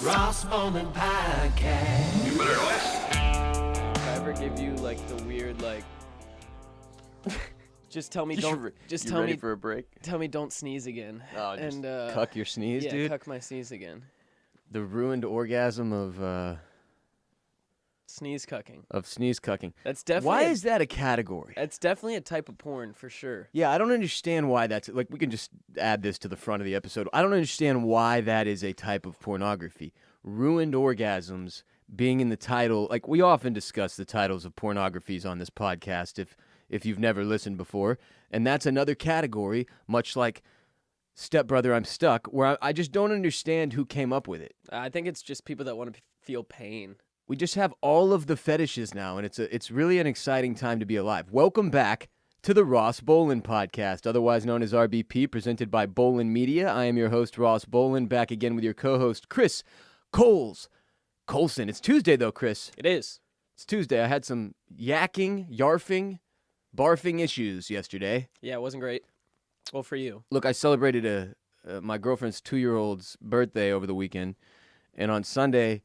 Ross Bolen Podcast. You better listen. If I ever give you like the weird just tell me don't. Just tell ready me for a break. Tell me don't sneeze again. Oh, just and cuck your sneeze, yeah, dude. cuck my sneeze again. The ruined orgasm of Sneeze cucking. sneeze cucking. That's definitely. Why is that a category? That's definitely a type of porn for sure. Yeah, I don't understand why that's like. We can just add this to the front of the episode. I don't understand why that is a type of pornography. Ruined orgasms being in the title. Like, we often discuss the titles of pornographies on this podcast. If you've never listened before, and that's another category, much like Step Brother, I'm Stuck, where I just don't understand who came up with it. I think it's just people that want to feel pain. We just have all of the fetishes now, and it's really an exciting time to be alive. Welcome back to the Ross Bolen Podcast, otherwise known as RBP, presented by Bolen Media. I am your host, Ross Bolen, back again with your co-host, Chris Coulson. It's Tuesday, though, Chris. It is. It's Tuesday. I had some yarfing, barfing issues yesterday. Yeah, it wasn't great. Well, for you. Look, I celebrated my girlfriend's 2-year-old's birthday over the weekend, and on Sunday,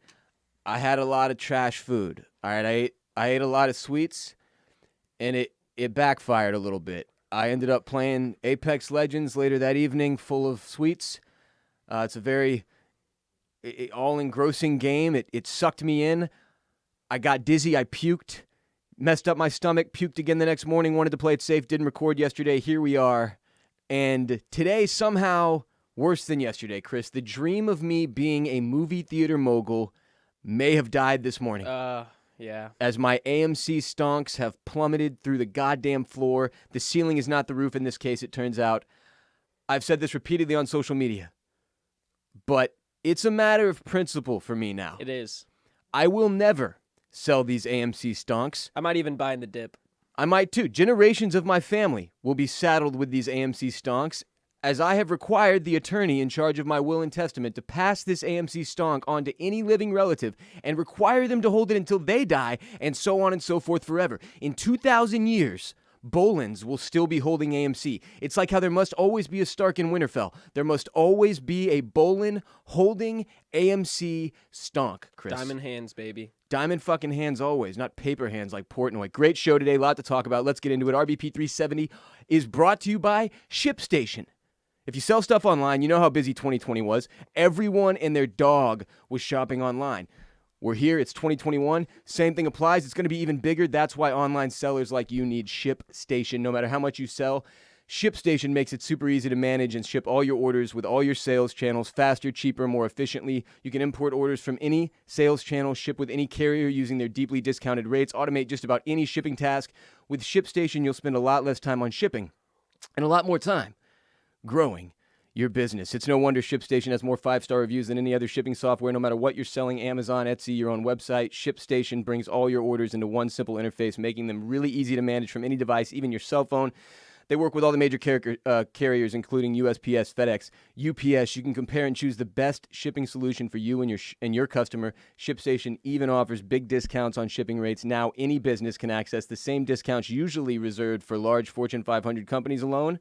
I had a lot of trash food. All right, I ate a lot of sweets, and it backfired a little bit. I ended up playing Apex Legends later that evening, full of sweets. It's a very all-engrossing game. It sucked me in. I got dizzy. I puked. Messed up my stomach, puked again the next morning, wanted to play it safe, didn't record yesterday. Here we are. And today, somehow, worse than yesterday, Chris. The dream of me being a movie theater mogul may have died this morning. Yeah. As my AMC stonks have plummeted through the goddamn floor. The ceiling is not the roof in this case, it turns out. I've said this repeatedly on social media. But it's a matter of principle for me now. It is. I will never sell these AMC stonks. I might even buy in the dip. I might too. Generations of my family will be saddled with these AMC stonks, as I have required the attorney in charge of my will and testament to pass this AMC stonk on to any living relative and require them to hold it until they die, and so on and so forth forever. In 2,000 years, Bolens will still be holding AMC. It's like how there must always be a Stark in Winterfell. There must always be a Bolen holding AMC stonk, Chris. Diamond hands, baby. Diamond fucking hands always, not paper hands like Portnoy. Great show today, a lot to talk about. Let's get into it. RBP 370 is brought to you by Shipstation. If you sell stuff online, you know how busy 2020 was. Everyone and their dog was shopping online. We're here. It's 2021. Same thing applies. It's going to be even bigger. That's why online sellers like you need Shipstation. No matter how much you sell, Shipstation makes it super easy to manage and ship all your orders with all your sales channels faster, cheaper, more efficiently. You can import orders from any sales channel, ship with any carrier using their deeply discounted rates, automate just about any shipping task. With Shipstation, you'll spend a lot less time on shipping and a lot more time growing your business. It's no wonder Shipstation has more 5-star reviews than any other shipping software. No matter what you're selling, Amazon, Etsy, your own website, Shipstation brings all your orders into one simple interface, making them really easy to manage from any device, even your cell phone. They work with all the major carriers, including USPS, FedEx, UPS. You can compare and choose the best shipping solution for you and your customer. Shipstation even offers big discounts on shipping rates. Now, any business can access the same discounts usually reserved for large Fortune 500 companies alone.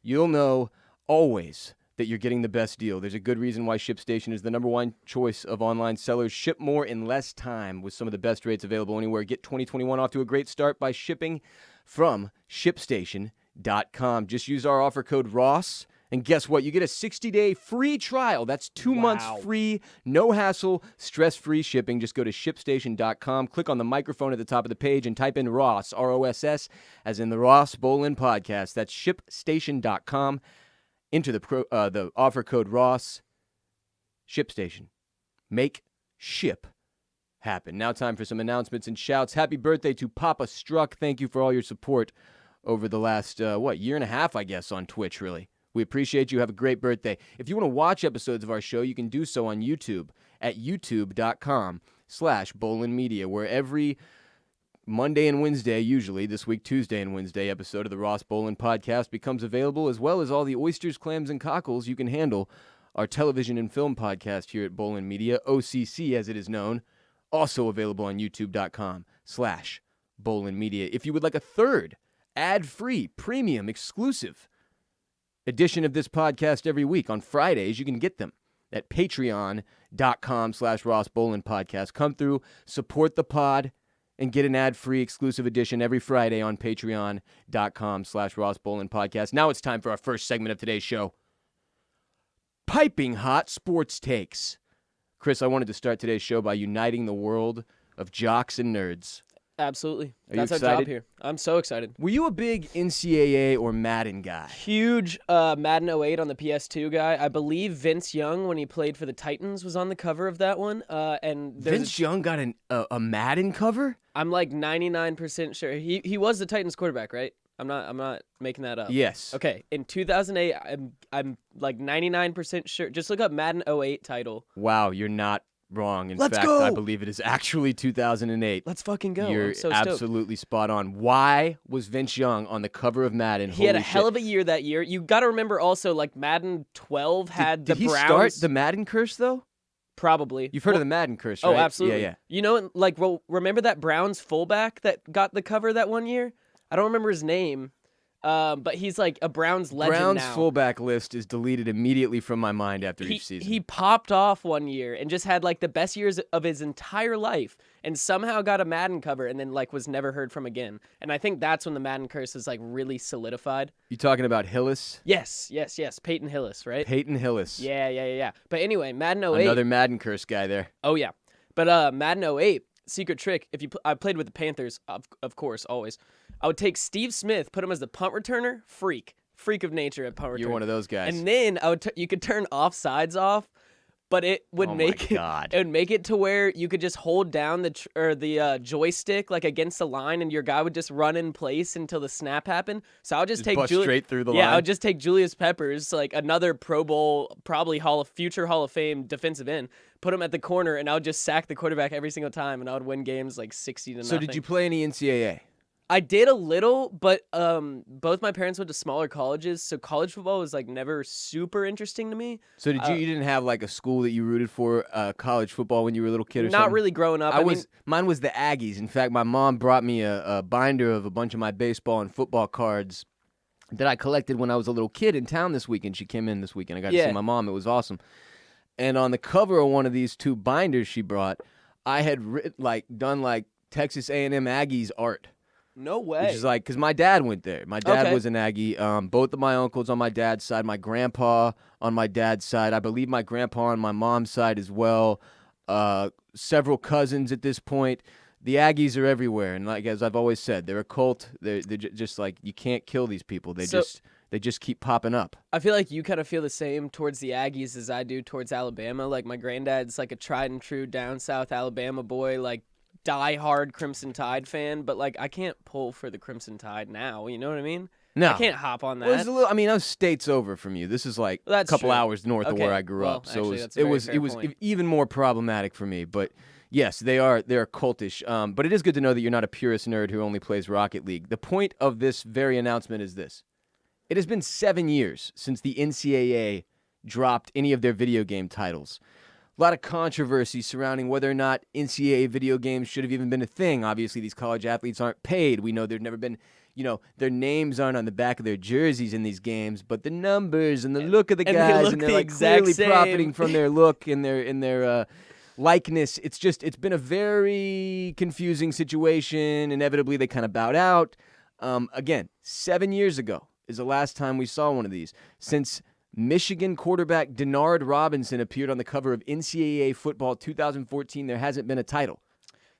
You'll know always that you're getting the best deal. There's a good reason why Shipstation is the #1 choice of online sellers. Ship more in less time with some of the best rates available anywhere. Get 2021 off to a great start by shipping from Shipstation.com. Just use our offer code ROSS, and guess what? You get a 60-day free trial. That's 2 months free, no hassle, stress-free shipping. Just go to Shipstation.com, click on the microphone at the top of the page, and type in ROSS, R-O-S-S, as in the Ross Bolen Podcast. That's Shipstation.com. Enter the offer code ROSS. Shipstation. Make ship happen. Now time for some announcements and shouts. Happy birthday to Papa Struck. Thank you for all your support over the last, year and a half, I guess, on Twitch, really. We appreciate you. Have a great birthday. If you want to watch episodes of our show, you can do so on YouTube at youtube.com/BolenMedia, where every Monday and Wednesday, usually, this week Tuesday and Wednesday episode of the Ross Bolen Podcast becomes available, as well as all the oysters, clams, and cockles you can handle. Our television and film podcast here at Bolen Media, OCC as it is known, also available on youtube.com/Bolen Media. If you would like a third, ad-free, premium, exclusive edition of this podcast every week on Fridays, you can get them. at patreon.com/Ross Bolen Podcast. Come through, support the pod, and get an ad-free exclusive edition every Friday on patreon.com/Ross Bolen Podcast. Now it's time for our first segment of today's show. Piping hot sports takes. Chris, I wanted to start today's show by uniting the world of jocks and nerds. Absolutely. Are That's you our job excited? here. I'm so excited. Were you a big NCAA or Madden guy? Huge Madden 08 on the PS2 guy. I believe Vince Young, when he played for the Titans, was on the cover of that one. And Vince Young got a Madden cover? I'm like 99% sure. He was the Titans quarterback, right? I'm not making that up. Yes. Okay. In 2008, I'm like 99% sure. Just look up Madden 08 title. Wow, you're not wrong. In Let's fact, go! I believe it is actually 2008. Let's fucking go. You're I'm so stoked. absolutely spot on. Why was Vince Young on the cover of Madden? He had a Holy hell shit. of a year that year. You got to remember also, like Madden 12 had Did the he Browns. start the Madden curse, though? Probably. You've heard of the Madden curse, right? Oh, absolutely. Yeah. You know, like, well, remember that Browns fullback that got the cover that one year? I don't remember his name, but he's like a Browns legend Browns now. fullback list is deleted immediately from my mind after each season. He popped off one year and just had like the best years of his entire life, and somehow got a Madden cover, and then like was never heard from again. And I think that's when the Madden curse is like really solidified. You talking about Hillis? Yes. Peyton Hillis, right? Peyton Hillis. Yeah. But anyway, Madden 08. Another Madden curse guy there. Oh yeah, but Madden 08, secret trick. If you, I played with the Panthers, of course, always. I would take Steve Smith, put him as the punt returner, freak of nature at punt return. You're one of those guys. And then you could turn offsides off, but it would Oh my make God. it would make it to where you could just hold down the joystick like against the line, and your guy would just run in place until the snap happened. So I'll just take bust straight through the line. Yeah, I would just take Julius Peppers, like another Pro Bowl, probably future Hall of Fame defensive end, put him at the corner, and I would just sack the quarterback every single time, and I would win games like 60-0. So did you play any NCAA? I did a little, but both my parents went to smaller colleges, so college football was like never super interesting to me. So you didn't have like a school that you rooted for college football when you were a little kid or something? Not really growing up. Mine was the Aggies. In fact, my mom brought me a binder of a bunch of my baseball and football cards that I collected when I was a little kid in town this weekend. She came in this weekend. I got to see my mom. It was awesome. And on the cover of one of these two binders she brought, I had done Texas A&M Aggies art. No way. Which is like, because my dad went there. My dad was an Aggie. Both of my uncles on my dad's side, my grandpa on my dad's side, I believe my grandpa on my mom's side as well. Several cousins at this point. The Aggies are everywhere, and like as I've always said, they're a cult. They're just like, you can't kill these people. They just keep popping up. I feel like you kind of feel the same towards the Aggies as I do towards Alabama. Like my granddad's like a tried and true down south Alabama boy, like die-hard Crimson Tide fan, but like I can't pull for the Crimson Tide now, you know what I mean? No. I can't hop on that. Well, it's a little, I mean, I was states over from you. This is like a couple hours north of where I grew up, so it was even more problematic for me. But yes, they're cultish. But it is good to know that you're not a purist nerd who only plays Rocket League. The point of this very announcement is this: it has been 7 years since the NCAA dropped any of their video game titles. A lot of controversy surrounding whether or not NCAA video games should have even been a thing. Obviously, these college athletes aren't paid. We know there's never been, their names aren't on the back of their jerseys in these games, but the numbers and the look of the guys, and they're like clearly profiting from their look and their likeness. It's been a very confusing situation. Inevitably, they kind of bowed out. Again, 7 years ago is the last time we saw one of these. Since Michigan quarterback Denard Robinson appeared on the cover of NCAA Football 2014, there hasn't been a title.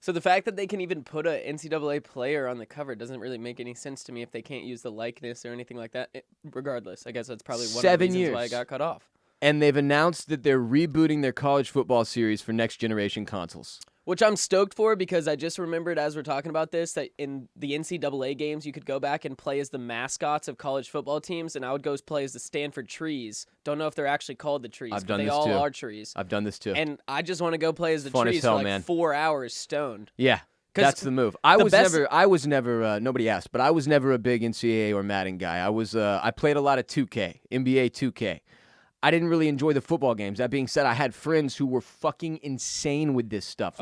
So the fact that they can even put a NCAA player on the cover doesn't really make any sense to me if they can't use the likeness or anything like that. Regardless, I guess that's probably one of the reasons why I got cut off. And they've announced that they're rebooting their college football series for next generation consoles. Which I'm stoked for, because I just remembered as we're talking about this that in the NCAA games you could go back and play as the mascots of college football teams, and I would go play as the Stanford Trees. Don't know if they're actually called the Trees, but they all are trees. I've done this too. And I just want to go play as the Fun Trees as hell, for like man. 4 hours stoned. Yeah, that's the move. I was never. Nobody asked, but I was never a big NCAA or Madden guy. I played a lot of 2K, NBA 2K. I didn't really enjoy the football games. That being said, I had friends who were fucking insane with this stuff.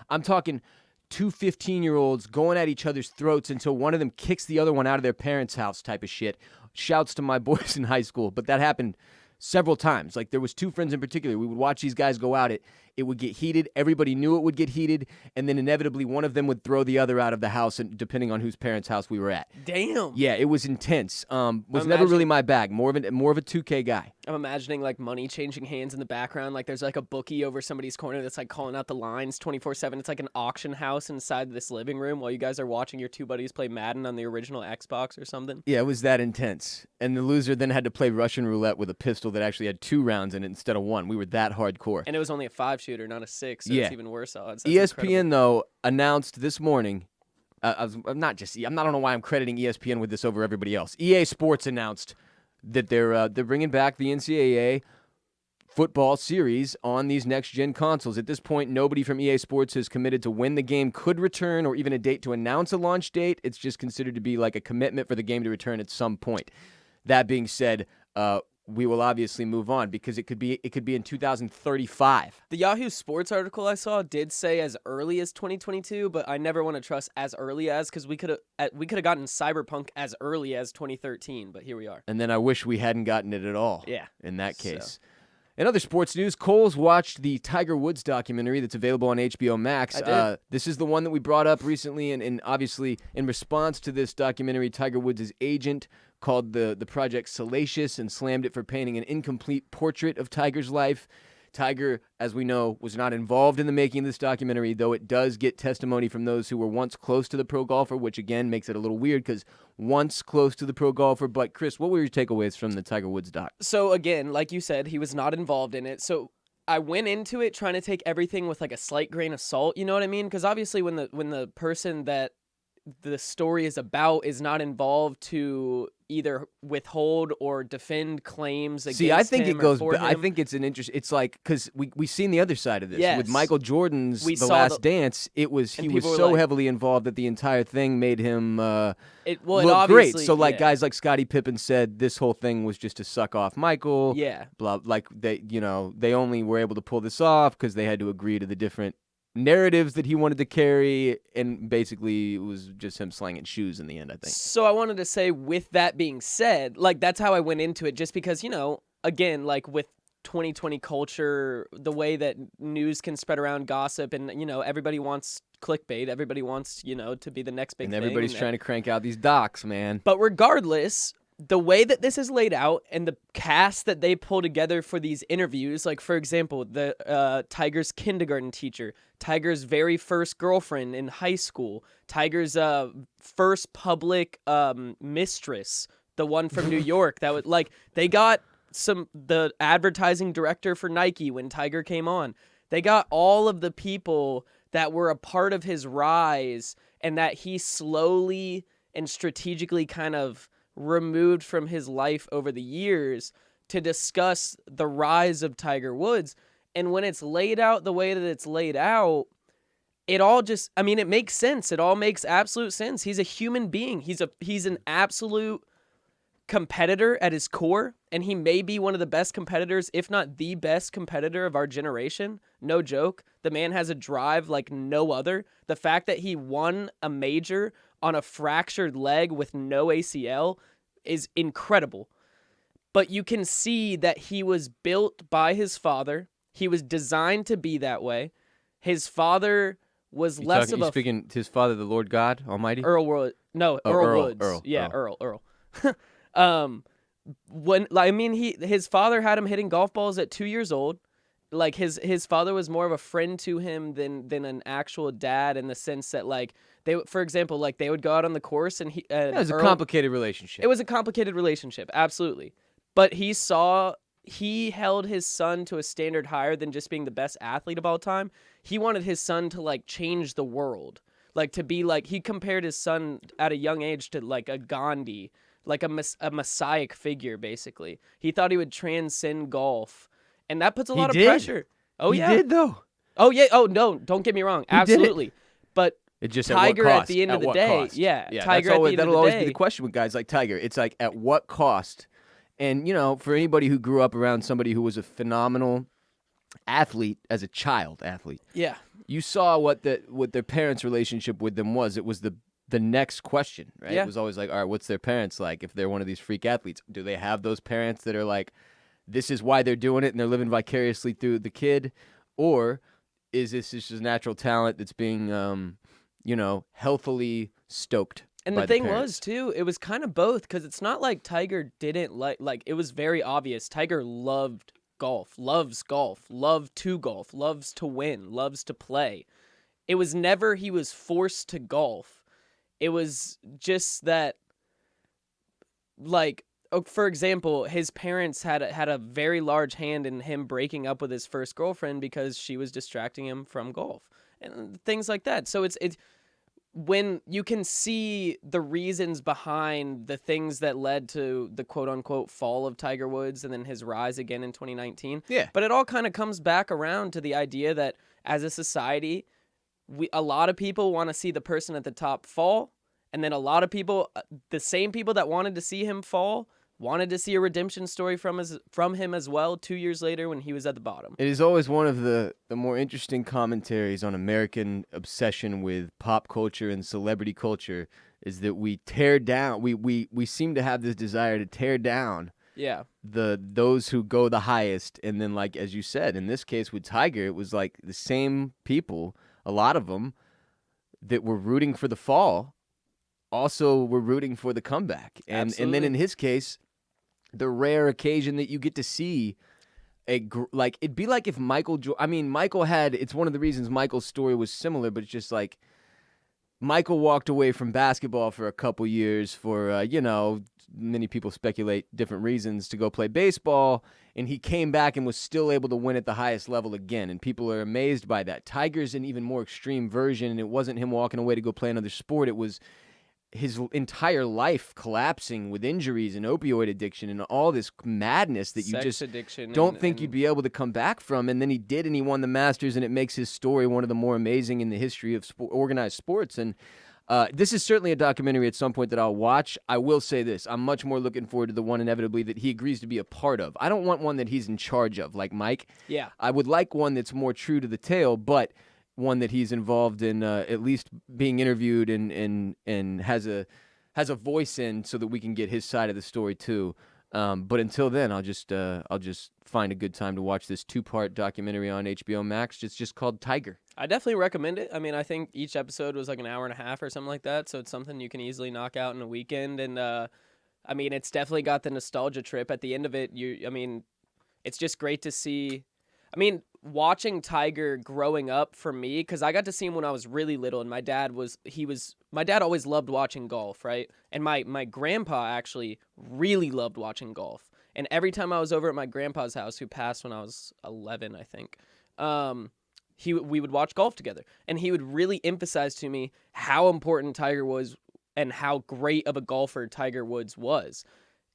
I'm talking two 15-year-olds going at each other's throats until one of them kicks the other one out of their parents' house type of shit. Shouts to my boys in high school. But that happened several times. Like, there was two friends in particular. We would watch these guys go out. It would get heated. Everybody knew it would get heated, and then inevitably one of them would throw the other out of the house, and depending on whose parents' house we were at. Damn. Yeah, it was intense. Was never really my bag. More of a 2K guy. I'm imagining like money changing hands in the background. Like there's like a bookie over somebody's corner that's like calling out the lines 24/7. It's like an auction house inside this living room while you guys are watching your two buddies play Madden on the original Xbox or something. Yeah, it was that intense. And the loser then had to play Russian roulette with a pistol that actually had 2 rounds in it instead of 1. We were that hardcore. And it was only a 5-shooter, not a 6. So Yeah. it's even worse odds. That's ESPN incredible. though announced this morning. I don't know why I'm crediting ESPN with this over everybody else. EA Sports announced that they're bringing back the NCAA football series on these next-gen consoles. At this point, nobody from EA Sports has committed to when the game could return or even a date to announce a launch date. It's just considered to be like a commitment for the game to return at some point. That being said, we will obviously move on because it could be in 2035. The Yahoo Sports article I saw did say as early as 2022, but I never want to trust as early as because we could have gotten Cyberpunk as early as 2013, but here we are. And then I wish we hadn't gotten it at all. Yeah. In that case. So. In other sports news, Cole's watched the Tiger Woods documentary that's available on HBO Max. I did. This is the one that we brought up recently, and obviously in response to this documentary, Tiger Woods' agent called the project salacious and slammed it for painting an incomplete portrait of Tiger's life. Tiger, as we know, was not involved in the making of this documentary, though it does get testimony from those who were once close to the pro golfer, which again makes it a little weird because once close to the pro golfer. But Chris, what were your takeaways from the Tiger Woods doc? So again, like you said, he was not involved in it. So I went into it trying to take everything with like a slight grain of salt. You know what I mean? Because obviously, when the person that the story is about is not involved to either withhold or defend claims against him. See, I think it goes. For him. I think it's an interest. It's like because we've seen the other side of this Yes. with Michael Jordan's We The saw Last Dance. He was people were so like- heavily involved that the entire thing made him look it great. obviously- So like yeah. guys like Scottie Pippen said, this whole thing was just to suck off Michael. Yeah. Blah. Like they only were able to pull this off because they had to agree to the different narratives that he wanted to carry, and basically it was just him slanging shoes in the end, I think. So I wanted to say, with that being said, like that's how I went into it, just because, again, like with 2020 culture, the way that news can spread around gossip, and everybody wants clickbait, everybody wants to be the next big And thing. everybody's trying to crank out these docs, man. But regardless, the way that this is laid out and the cast that they pull together for these interviews, like for example, the Tiger's kindergarten teacher, Tiger's very first girlfriend in high school, Tiger's first public mistress, the one from New York, that would they got the advertising director for Nike when Tiger came on. They got all of the people that were a part of his rise and that he slowly and strategically kind of removed from his life over the years to discuss the rise of Tiger Woods. And when it's laid out the way that it's laid out, it all just, it makes sense. It all makes absolute sense. He's a human being. He's an absolute competitor at his core, and he may be one of the best competitors, if not the best competitor of our generation. No joke. The man has a drive like no other. The fact that he won a major on a fractured leg with no ACL is incredible. But you can see that he was built by his father. He was designed to be that way. His father was less of a... speaking to his father, the Lord God Almighty? Earl Woods. No, Oh, Earl Earl, Woods. Earl, Yeah, Earl. Earl. His father had him hitting golf balls at 2 years old. Like his father was more of a friend to him than an actual dad, in the sense that for example, they would go out on the course and It was a complicated relationship. It was a complicated relationship, absolutely. But he held his son to a standard higher than just being the best athlete of all time. He wanted his son to change the world, to be he compared his son at a young age to a Gandhi, a messiah figure. Basically, he thought he would transcend golf. And that puts a lot of pressure. Oh, he yeah. did, though. Oh, yeah. Oh, no. Don't get me wrong. Absolutely. But It just Tiger at what at cost? the end of the what day. cost? Yeah. Yeah, Tiger that'll at the end of the always day. be the question with guys like Tiger. It's at what cost? And, for anybody who grew up around somebody who was a phenomenal athlete as a child athlete, Yeah. you saw what their parents' relationship with them was. It was the next question, right? Yeah. It was always all right, what's their parents like? If they're one of these freak athletes, do they have those parents that are this is why they're doing it and they're living vicariously through the kid? Or is this just natural talent that's being, healthily stoked? And by the thing parents? was, too, it was kind of both, because it's not like Tiger didn't like, it was very obvious. Tiger loved golf, loves to golf, loves to win, loves to play. It was never he was forced to golf. It was just that, like, for example, his parents had a very large hand in him breaking up with his first girlfriend because she was distracting him from golf and things like that. So it's when you can see the reasons behind the things that led to the quote-unquote fall of Tiger Woods and then his rise again in 2019. Yeah. But it all kind of comes back around to the idea that as a society, a lot of people want to see the person at the top fall, and then a lot of people, the same people that wanted to see him fall, wanted to see a redemption story from him as well 2 years later when he was at the bottom. It is always one of the more interesting commentaries on American obsession with pop culture and celebrity culture is that we tear down, we seem to have this desire to tear down Yeah. those who go the highest. And then, like, as you said, in this case with Tiger, it was like the same people, a lot of them, that were rooting for the fall also were rooting for the comeback. And then in his case, the rare occasion that you get to see it'd be like if Michael had, it's one of the reasons Michael's story was similar, but it's just like Michael walked away from basketball for a couple years for, many people speculate different reasons, to go play baseball, and he came back and was still able to win at the highest level again, and people are amazed by that. Tiger's an even more extreme version, and it wasn't him walking away to go play another sport. It was his entire life collapsing with injuries and opioid addiction and all this madness that you Sex just addiction don't think you'd be able to come back from. And then he did, and he won the Masters, and it makes his story one of the more amazing in the history of organized sports. And this is certainly a documentary at some point that I'll watch. I will say this. I'm much more looking forward to the one, inevitably, that he agrees to be a part of. I don't want one that he's in charge of, like Mike. Yeah. I would like one that's more true to the tale, but one that he's involved in, at least being interviewed and has a voice in, so that we can get his side of the story too. But until then, I'll just find a good time to watch this 2-part documentary on HBO Max. It's just called Tiger. I definitely recommend it. I mean, I think each episode was like an hour and a half or something like that, so it's something you can easily knock out in a weekend. And I mean, it's definitely got the nostalgia trip at the end of it. It's just great to see. I mean, watching Tiger growing up for me, because I got to see him when I was really little, and my dad always loved watching golf, right? And my grandpa actually really loved watching golf. And every time I was over at my grandpa's house, who passed when I was 11, I think, we would watch golf together. And he would really emphasize to me how important Tiger was and how great of a golfer Tiger Woods was.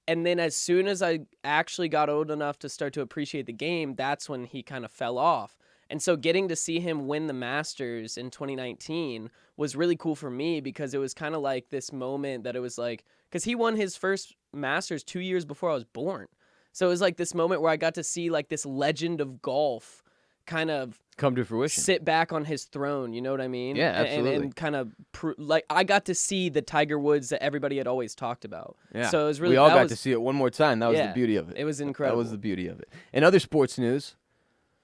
And then as soon as I actually got old enough to start to appreciate the game, that's when he kind of fell off. And so getting to see him win the Masters in 2019 was really cool for me, because it was kind of like this moment that it was like, because he won his first Masters 2 years before I was born. So it was like this moment where I got to see like this legend of golf kind of come to fruition, sit back on his throne, you know what I mean? Yeah, absolutely. And kind of like I got to see the Tiger Woods that everybody had always talked about. Yeah. So it was really, we all got to see it one more time. That was Yeah, the beauty of it. it was incredible. That was the beauty of it. In other sports news,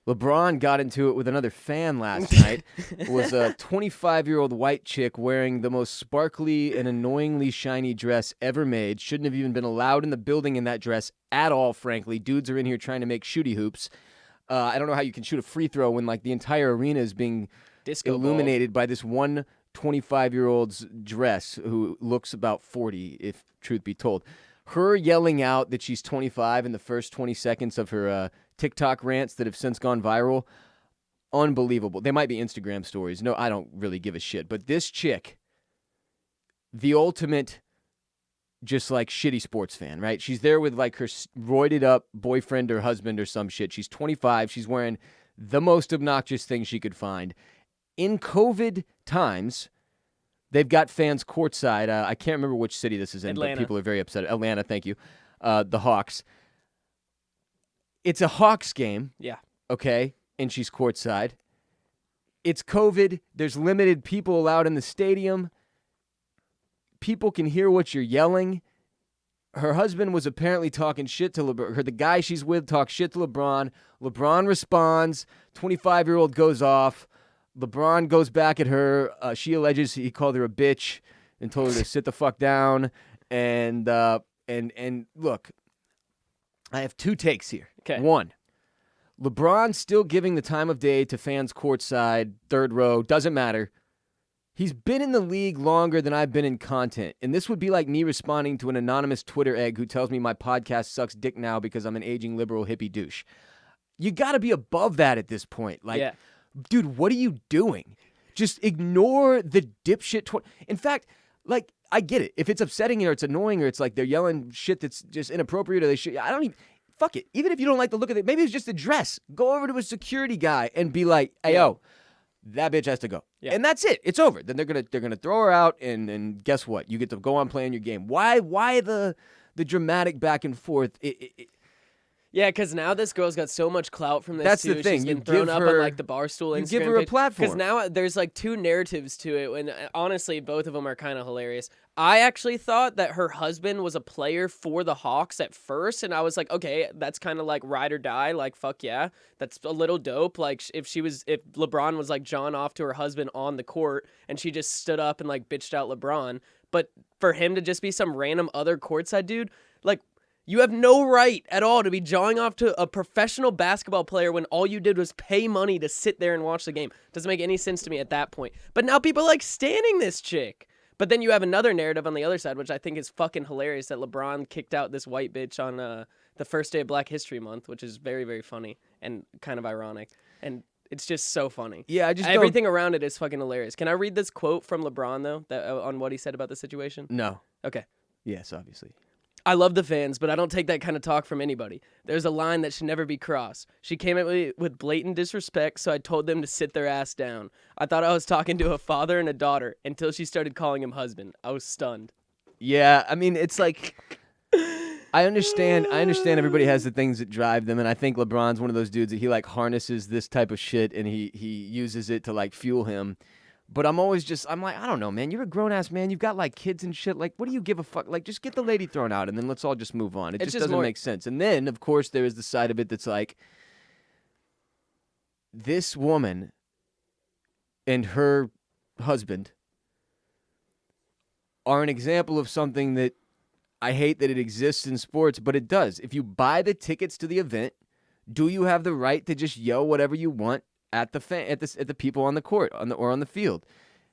LeBron got into it with another fan last night. It was a 25-year-old white chick wearing the most sparkly and annoyingly shiny dress ever made. Shouldn't have even been allowed in the building in that dress at all, frankly. Dudes are in here trying to make shooty hoops. I don't know how you can shoot a free throw when like the entire arena is being Disco illuminated by this one 25-year-old's dress who looks about 40, if truth be told. Her yelling out that she's 25 in the first 20 seconds of her TikTok rants that have since gone viral, unbelievable. They might be Instagram stories. No, I don't really give a shit. But this chick, the ultimate just like shitty sports fan, right? She's there with like her roided up boyfriend or husband or some shit. She's 25. She's wearing the most obnoxious thing she could find. In COVID times, they've got fans courtside. I can't remember which city this is in, Atlanta. but people are very upset. Atlanta, thank you. The Hawks. It's a Hawks game. Yeah. Okay, and she's courtside. It's COVID. There's limited people allowed in the stadium. People can hear what you're yelling. her husband was apparently talking shit to LeBron. The guy she's with talks shit to LeBron. LeBron responds. 25-year-old goes off. LeBron goes back at her. She alleges he called her a bitch and told her to sit the fuck down. And look, I have two takes here. Okay. One, LeBron still giving the time of day to fans courtside, third row, doesn't matter. He's been in the league longer than I've been in content, and this would be like me responding to an anonymous Twitter egg who tells me my podcast sucks dick now because I'm an aging liberal hippie douche. You got to be above that at this point. Like, dude, what are you doing? Just ignore the dipshit. In fact, like, I get it. If it's upsetting or it's annoying or it's like they're yelling shit that's just inappropriate or they should, I don't even, fuck it. Even if you don't like the look of it, maybe it's just a dress. Go over to a security guy and be like, hey, yo, that bitch has to go. Yeah. And that's it. It's over. Then they're gonna throw her out, and guess what? You get to go on playing your game. Why the dramatic back and forth? Yeah, because now this girl's got so much clout from this. That's too. the thing. She's been You thrown give up her- on like the Barstool Instagram. You give her a platform. Because now there's like two narratives to it. And honestly, both of them are kind of hilarious. I actually thought that her husband was a player for the Hawks at first, and I was like, okay, that's kind of like ride or die. Like, fuck yeah, that's a little dope. Like, if LeBron was like John off to her husband on the court, and she just stood up and like bitched out LeBron, but for him to just be some random other courtside dude, like. You have no right at all to be jawing off to a professional basketball player when all you did was pay money to sit there and watch the game. Doesn't make any sense to me at that point. But now people are like standing this chick. But then you have another narrative on the other side, which I think is fucking hilarious, that LeBron kicked out this white bitch on the first day of Black History Month, which is very, very funny and kind of ironic. And it's just so funny. Yeah, Everything around it is fucking hilarious. Can I read this quote from LeBron, though, on what he said about the situation? No. Okay. Yes, obviously. I love the fans, but I don't take that kind of talk from anybody. There's a line that should never be crossed. She came at me with blatant disrespect, so I told them to sit their ass down. I thought I was talking to a father and a daughter until she started calling him husband. I was stunned. Yeah, I mean, it's like, I understand everybody has the things that drive them, and I think LeBron's one of those dudes that he like harnesses this type of shit and he uses it to like fuel him. But I'm like, I don't know, man. You're a grown-ass man. You've got, like, kids and shit. Like, what do you give a fuck? Like, just get the lady thrown out, and then let's all just move on. It just doesn't make sense. And then, of course, there is the side of it that's like, this woman and her husband are an example of something that I hate that it exists in sports, but it does. If you buy the tickets to the event, do you have the right to just yell whatever you want at the people on the court or on the field?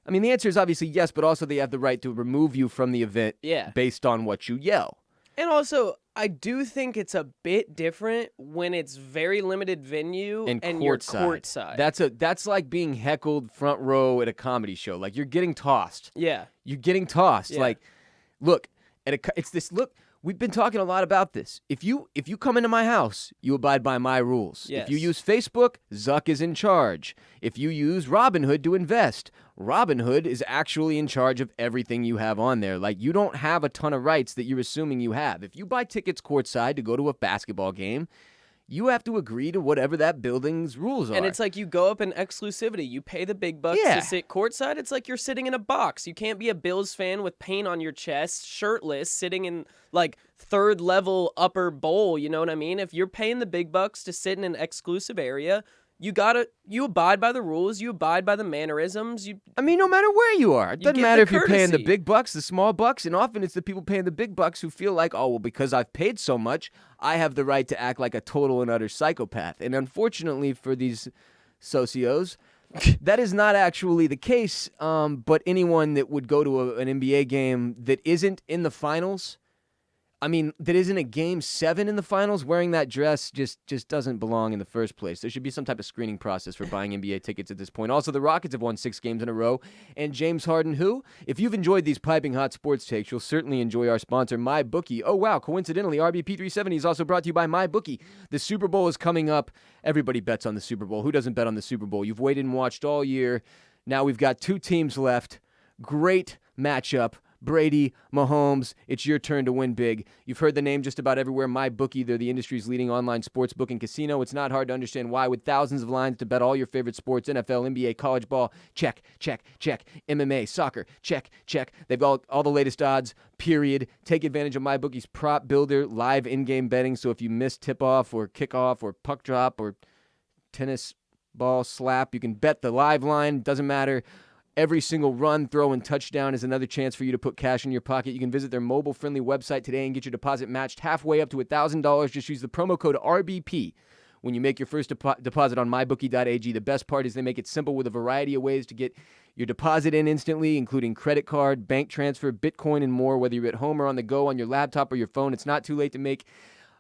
I mean, the answer is obviously yes, but also they have the right to remove you from the event based on what you yell. And also, I do think it's a bit different when it's very limited venue and you're courtside. That's like being heckled front row at a comedy show. Like, you're getting tossed. Yeah. You're getting tossed. Yeah. Like, look, we've been talking a lot about this. If you come into my house, you abide by my rules. Yes. If you use Facebook, Zuck is in charge. If you use Robinhood to invest, Robinhood is actually in charge of everything you have on there. Like, you don't have a ton of rights that you're assuming you have. If you buy tickets courtside to go to a basketball game, you have to agree to whatever that building's rules are. And it's like you go up in exclusivity. You pay the big bucks to sit courtside. It's like you're sitting in a box. You can't be a Bills fan with paint on your chest, shirtless, sitting in like third level upper bowl. You know what I mean? If you're paying the big bucks to sit in an exclusive area, you abide by the rules. You abide by the mannerisms. I mean, no matter where you are. It doesn't matter if you're paying the courtesy. big bucks, the small bucks, and often it's the people paying the big bucks who feel like, oh, well, because I've paid so much, I have the right to act like a total and utter psychopath. And unfortunately for these socios, that is not actually the case. But anyone that would go to an NBA game that isn't in the finals, I mean, that isn't a Game 7 in the finals, wearing that dress just doesn't belong in the first place. There should be some type of screening process for buying NBA tickets at this point. Also, the Rockets have won 6 games in a row. And James Harden, who? If you've enjoyed these piping hot sports takes, you'll certainly enjoy our sponsor, MyBookie. Oh, wow, coincidentally, RBP370 is also brought to you by MyBookie. The Super Bowl is coming up. Everybody bets on the Super Bowl. Who doesn't bet on the Super Bowl? You've waited and watched all year. Now we've got 2 teams left. Great matchup Brady, Mahomes, it's your turn to win big. You've heard the name just about everywhere. MyBookie, they're the industry's leading online sports booking casino. It's not hard to understand why, with thousands of lines to bet all your favorite sports, NFL, NBA, college ball, check, check, check. MMA, soccer, check, check. They've got all the latest odds, period. Take advantage of MyBookie's prop builder, live in-game betting, so if you miss tip-off or kickoff or puck drop or tennis ball slap, you can bet the live line. Doesn't matter. Every single run, throw, and touchdown is another chance for you to put cash in your pocket. You can visit their mobile-friendly website today and get your deposit matched halfway up to $1,000. Just use the promo code RBP when you make your first deposit on MyBookie.ag. The best part is they make it simple with a variety of ways to get your deposit in instantly, including credit card, bank transfer, Bitcoin, and more. Whether you're at home or on the go, on your laptop or your phone, it's not too late to make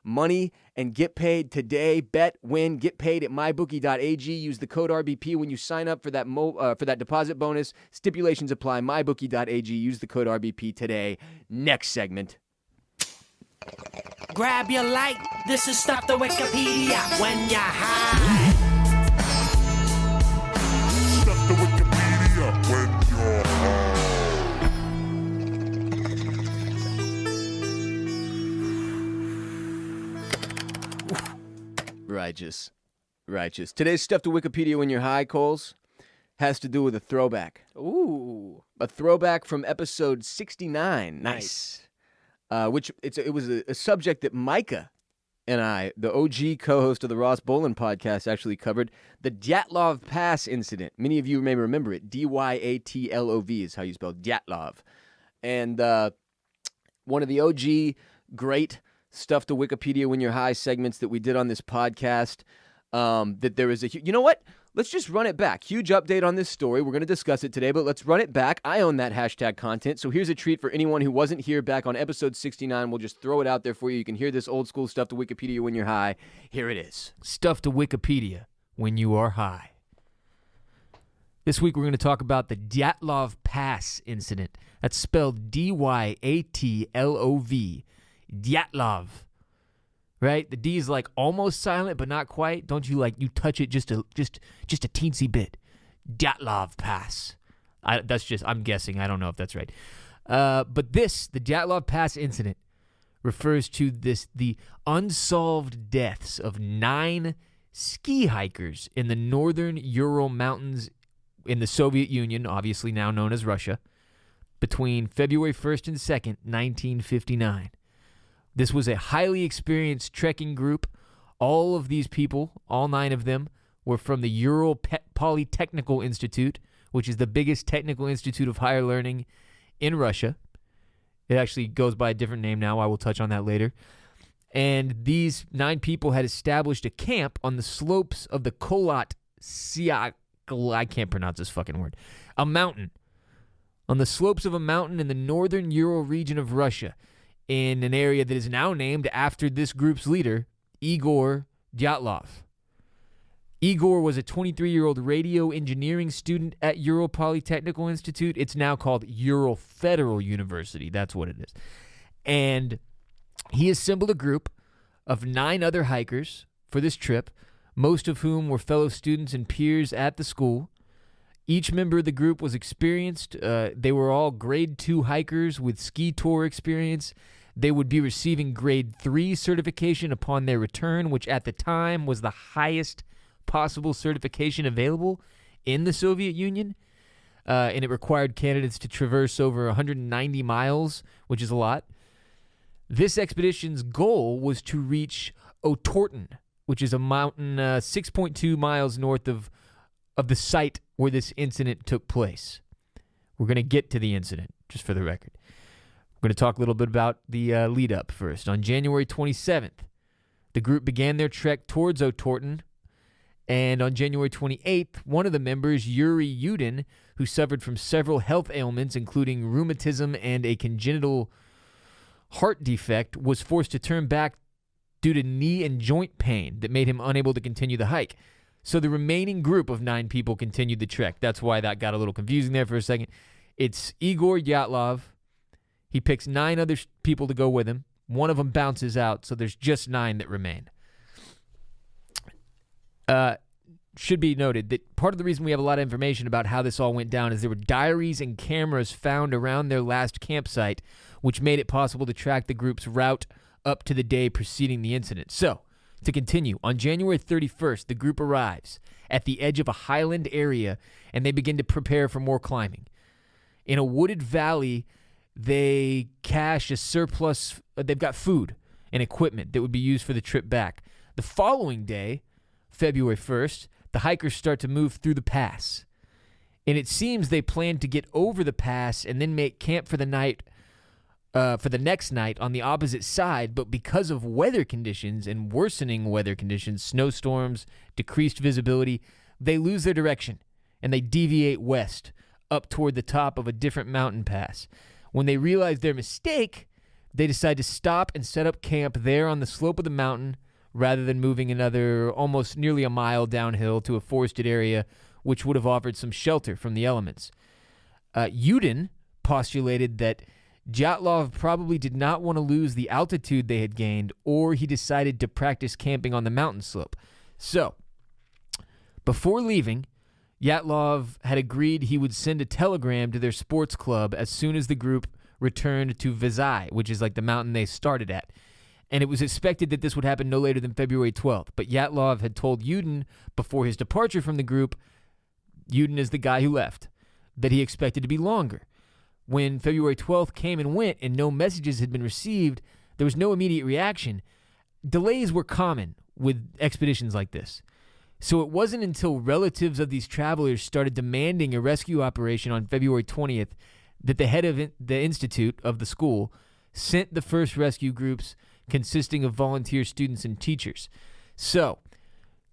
money and get paid today. Bet, win, get paid at MyBookie.ag. Use the code RBP when you sign up for that deposit bonus. Stipulations apply. MyBookie.ag. Use the code RBP today. Next segment. Grab your light. This is Stuff the Wikipedia when you're high. Stuff the Wikipedia when you're high. Righteous. Today's Stuff to Wikipedia when you're high, Coles, has to do with a throwback. Ooh. A throwback from episode 69. Nice. Which it was a subject that Micah and I, the OG co-host of the Ross Bolen Podcast, actually covered. The Dyatlov Pass Incident. Many of you may remember it. Dyatlov is how you spell Dyatlov. And one of the OG great Stuff to Wikipedia when you're high segments that we did on this podcast, that there is you know what? Let's just run it back. Huge update on this story. We're going to discuss it today, but let's run it back. I own that hashtag content, so here's a treat for anyone who wasn't here back on episode 69. We'll just throw it out there for you. You can hear this old school Stuff to Wikipedia when you're high. Here it is. Stuff to Wikipedia when you are high. This week we're going to talk about the Dyatlov Pass Incident. That's spelled Dyatlov. Dyatlov. Right? The D is like almost silent, but not quite. Don't you you touch it just a teensy bit. Dyatlov Pass. I'm guessing. I don't know if that's right. But the Dyatlov Pass Incident refers to the unsolved deaths of 9 ski hikers in the northern Ural Mountains in the Soviet Union, obviously now known as Russia, between February 1st and 2nd, 1959. This was a highly experienced trekking group. All of these people, all 9 of them, were from the Ural Polytechnical Institute, which is the biggest technical institute of higher learning in Russia. It actually goes by a different name now. I will touch on that later. And these 9 people had established a camp on the slopes of the Kholat Siakl, I can't pronounce this fucking word, a mountain. On the slopes of a mountain in the northern Ural region of Russia, in an area that is now named after this group's leader, Igor Dyatlov. Igor was a 23-year-old radio engineering student at Ural Polytechnical Institute. It's now called Ural Federal University. That's what it is. And he assembled a group of 9 other hikers for this trip, most of whom were fellow students and peers at the school. Each member of the group was experienced. They were all grade 2 hikers with ski tour experience. They would be receiving grade 3 certification upon their return, which at the time was the highest possible certification available in the Soviet Union. And it required candidates to traverse over 190 miles, which is a lot. This expedition's goal was to reach Otorten, which is a mountain 6.2 miles north of the site where this incident took place. We're going to get to the incident, just for the record. We're going to talk a little bit about the lead up first. On January 27th, the group began their trek towards Otorten, and on January 28th, one of the members, Yuri Yudin, who suffered from several health ailments, including rheumatism and a congenital heart defect, was forced to turn back due to knee and joint pain that made him unable to continue the hike. So the remaining group of 9 people continued the trek. That's why that got a little confusing there for a second. It's Igor Dyatlov. He picks 9 other people to go with him. One of them bounces out, so there's just 9 that remain. should be noted that part of the reason we have a lot of information about how this all went down is there were diaries and cameras found around their last campsite, which made it possible to track the group's route up to the day preceding the incident. So, to continue, on January 31st, the group arrives at the edge of a highland area, and they begin to prepare for more climbing. In a wooded valley, they cache a surplus. They've got food and equipment that would be used for the trip back. The following day, February 1st, the hikers start to move through the pass. And it seems they plan to get over the pass and then make camp for the night, for the next night on the opposite side, but because of weather conditions and worsening weather conditions, snowstorms, decreased visibility, they lose their direction and they deviate west up toward the top of a different mountain pass. When they realize their mistake, they decide to stop and set up camp there on the slope of the mountain rather than moving another almost nearly a mile downhill to a forested area which would have offered some shelter from the elements. Uden postulated that Dyatlov probably did not want to lose the altitude they had gained, or he decided to practice camping on the mountain slope. So, before leaving, Dyatlov had agreed he would send a telegram to their sports club as soon as the group returned to Vizai, which is like the mountain they started at. And it was expected that this would happen no later than February 12th. But Dyatlov had told Uden before his departure from the group, Uden is the guy who left, that he expected to be longer. When February 12th came and went and no messages had been received, there was no immediate reaction. Delays were common with expeditions like this. So it wasn't until relatives of these travelers started demanding a rescue operation on February 20th that the head of the institute of the school sent the first rescue groups consisting of volunteer students and teachers. So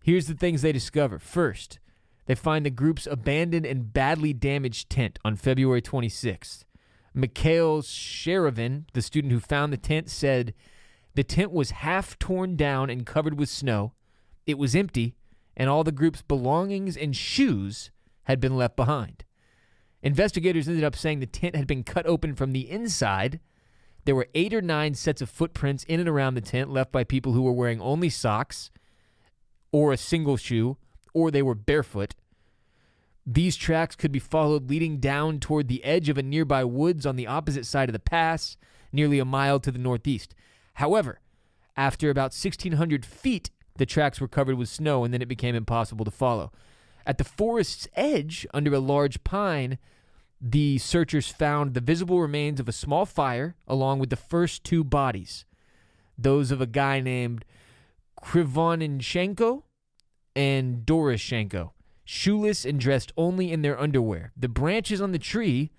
here's the things they discover. First, they find the group's abandoned and badly damaged tent on February 26th. Mikhail Sherevin, the student who found the tent, said the tent was half torn down and covered with snow. It was empty, and all the group's belongings and shoes had been left behind. Investigators ended up saying the tent had been cut open from the inside. There were 8 or 9 sets of footprints in and around the tent left by people who were wearing only socks or a single shoe, or they were barefoot. These tracks could be followed leading down toward the edge of a nearby woods on the opposite side of the pass, nearly a mile to the northeast. However, after about 1,600 feet, the tracks were covered with snow, and then it became impossible to follow. At the forest's edge, under a large pine, the searchers found the visible remains of a small fire, along with the first 2 bodies, those of a guy named Krivonichenko and Doroshenko, shoeless and dressed only in their underwear. The branches on the tree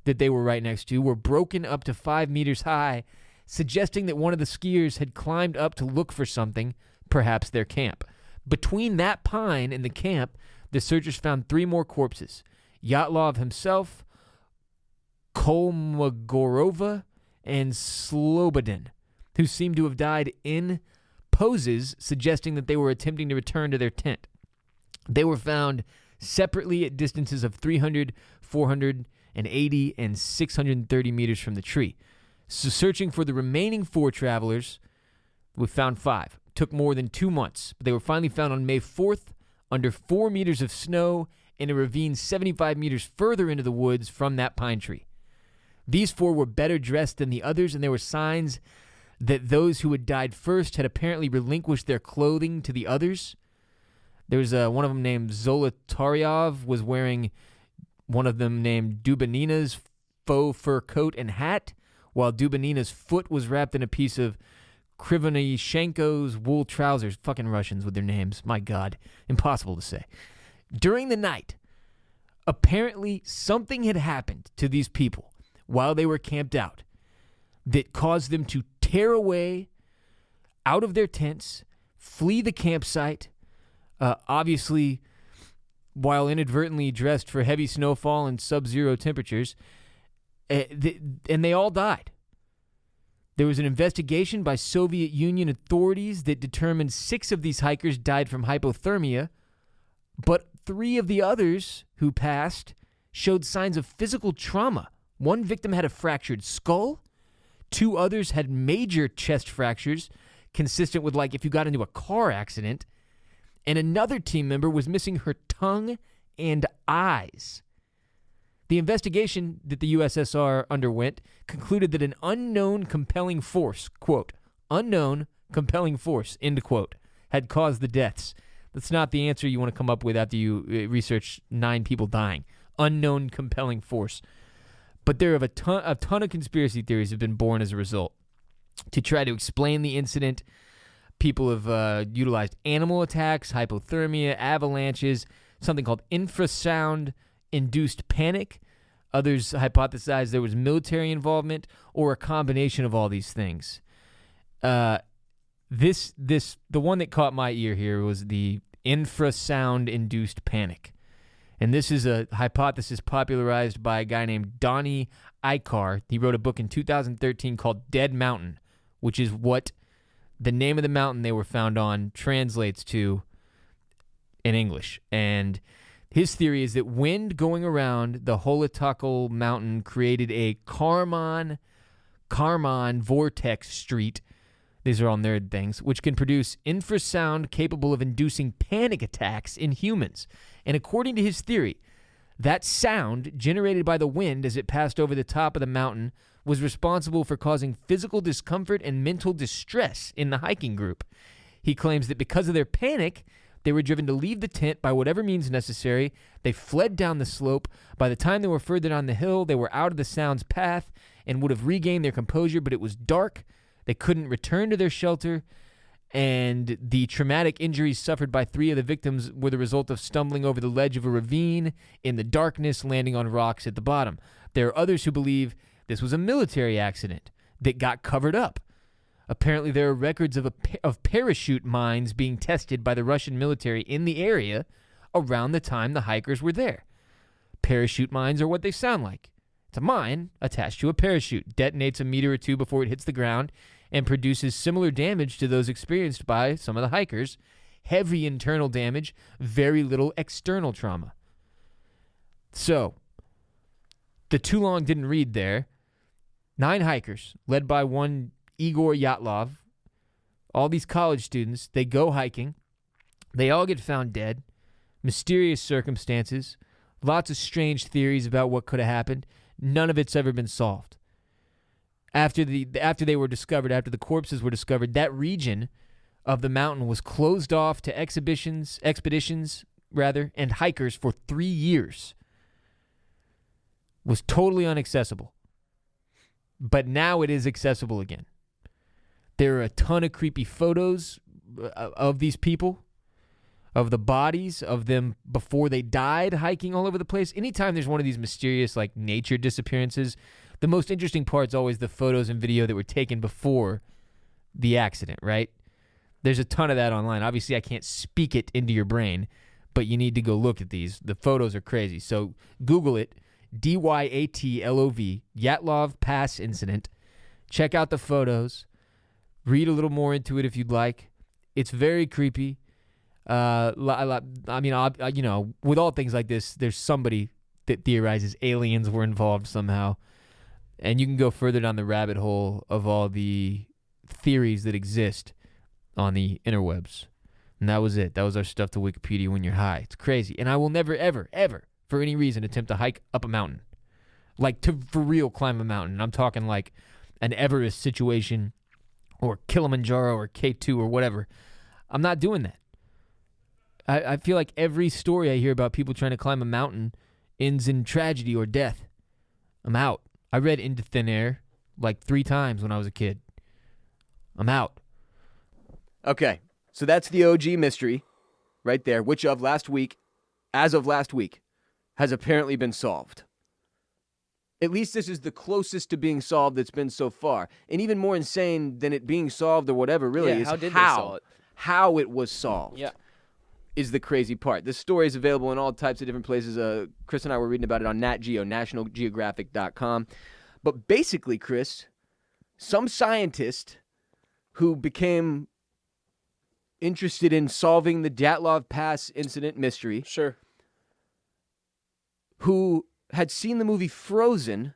that they were right next to were broken up to 5 meters high, suggesting that one of the skiers had climbed up to look for something, perhaps their camp. Between that pine and the camp, the searchers found 3 more corpses: Dyatlov himself, Kolmogorova, and Slobodin, who seemed to have died in poses suggesting that they were attempting to return to their tent. They were found separately at distances of 300, 480, and 630 meters from the tree. So searching for the remaining 4 travelers, we found 5. It took more than 2 months, but they were finally found on May 4th under 4 meters of snow in a ravine 75 meters further into the woods from that pine tree. These 4 were better dressed than the others, and there were signs that those who had died first had apparently relinquished their clothing to the others. There was one of them named Zolotaryov was wearing one of them named Dubinina's faux fur coat and hat, while Dubinina's foot was wrapped in a piece of Krivonichenko's wool trousers. Fucking Russians with their names. My God. Impossible to say. During the night, apparently something had happened to these people while they were camped out that caused them to tear away out of their tents, flee the campsite, obviously while inadvertently dressed for heavy snowfall and sub-zero temperatures, and they all died. There was an investigation by Soviet Union authorities that determined 6 of these hikers died from hypothermia, but 3 of the others who passed showed signs of physical trauma. One victim had a fractured skull. 2 others had major chest fractures, consistent with like if you got into a car accident. and another team member was missing her tongue and eyes. The investigation that the USSR underwent concluded that an unknown compelling force, quote, unknown compelling force, end quote, had caused the deaths. That's not the answer you want to come up with after you research 9 people dying. Unknown compelling force. But there have a ton of conspiracy theories have been born as a result. To try to explain the incident, people have utilized animal attacks, hypothermia, avalanches, something called infrasound-induced panic. Others hypothesize there was military involvement or a combination of all these things. The one that caught my ear here was the infrasound-induced panic. And this is a hypothesis popularized by a guy named Donnie Icar. He wrote a book in 2013 called Dead Mountain, which is what the name of the mountain they were found on translates to in English. And his theory is that wind going around the Holotakal mountain created a Kármán vortex street. These are all nerd things, which can produce infrasound capable of inducing panic attacks in humans. And according to his theory, that sound generated by the wind as it passed over the top of the mountain was responsible for causing physical discomfort and mental distress in the hiking group. He claims that because of their panic, they were driven to leave the tent by whatever means necessary. They fled down the slope. By the time they were further down the hill, they were out of the sound's path and would have regained their composure, but it was dark. They couldn't return to their shelter, and the traumatic injuries suffered by 3 of the victims were the result of stumbling over the ledge of a ravine in the darkness, landing on rocks at the bottom. There are others who believe this was a military accident that got covered up. Apparently, there are records of parachute mines being tested by the Russian military in the area around the time the hikers were there. Parachute mines are what they sound like. It's a mine attached to a parachute, detonates a meter or two before it hits the ground, and produces similar damage to those experienced by some of the hikers. Heavy internal damage, very little external trauma. So, the too long didn't read there. 9 hikers, led by one Igor Dyatlov, all these college students, they go hiking. They all get found dead. Mysterious circumstances. Lots of strange theories about what could have happened. None of it's ever been solved. After they were discovered, after the corpses were discovered, that region of the mountain was closed off to expeditions, and hikers for 3 years. Was totally inaccessible. But now it is accessible again. There are a ton of creepy photos of these people, of the bodies, of them before they died, hiking all over the place. Anytime there's one of these mysterious, like, nature disappearances, the most interesting part is always the photos and video that were taken before the accident, right? There's a ton of that online. Obviously, I can't speak it into your brain, but you need to go look at these. The photos are crazy. So Google it, Dyatlov, Dyatlov Pass Incident. Check out the photos. Read a little more into it if you'd like. It's very creepy. I mean, with all things like this, there's somebody that theorizes aliens were involved somehow. And you can go further down the rabbit hole of all the theories that exist on the interwebs. And that was it. That was our stuff to Wikipedia when you're high. It's crazy. And I will never, ever, ever, for any reason, attempt to hike up a mountain. Like, to for real climb a mountain. I'm talking like an Everest situation or Kilimanjaro or K2 or whatever. I'm not doing that. I feel like every story I hear about people trying to climb a mountain ends in tragedy or death. I'm out. I read Into Thin Air like 3 times when I was a kid. I'm out. Okay, so that's the OG mystery right there, which as of last week, has apparently been solved. At least this is the closest to being solved that's been so far. And even more insane than it being solved or whatever really is how did they solve it? How it was solved. Yeah. Is the crazy part. This story is available in all types of different places. Chris and I were reading about it on Nat Geo, nationalgeographic.com. But basically, Chris, some scientist who became interested in solving the Dyatlov Pass incident mystery, Sure. who had seen the movie Frozen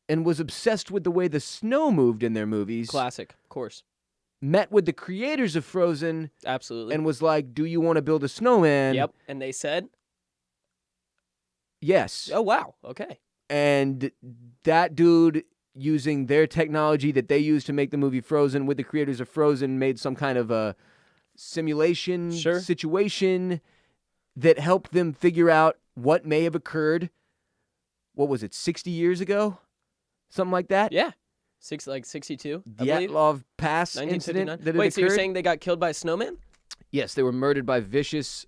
and was obsessed with the way the snow moved in their movies, Classic, of course. met with the creators of Frozen Absolutely. and was like, do you want to build a snowman? Yep. And they said, Yes. oh, wow. Okay. And that dude, using their technology that they used to make the movie Frozen with the creators of Frozen, made some kind of a simulation situation that helped them figure out what may have occurred. What was it, 60 years ago? Something like that? Yeah. 62, I believe. Dyatlov Pass Incident 1959. that had Wait, so you're occurred? saying they got killed by a snowman? Yes, they were murdered by vicious,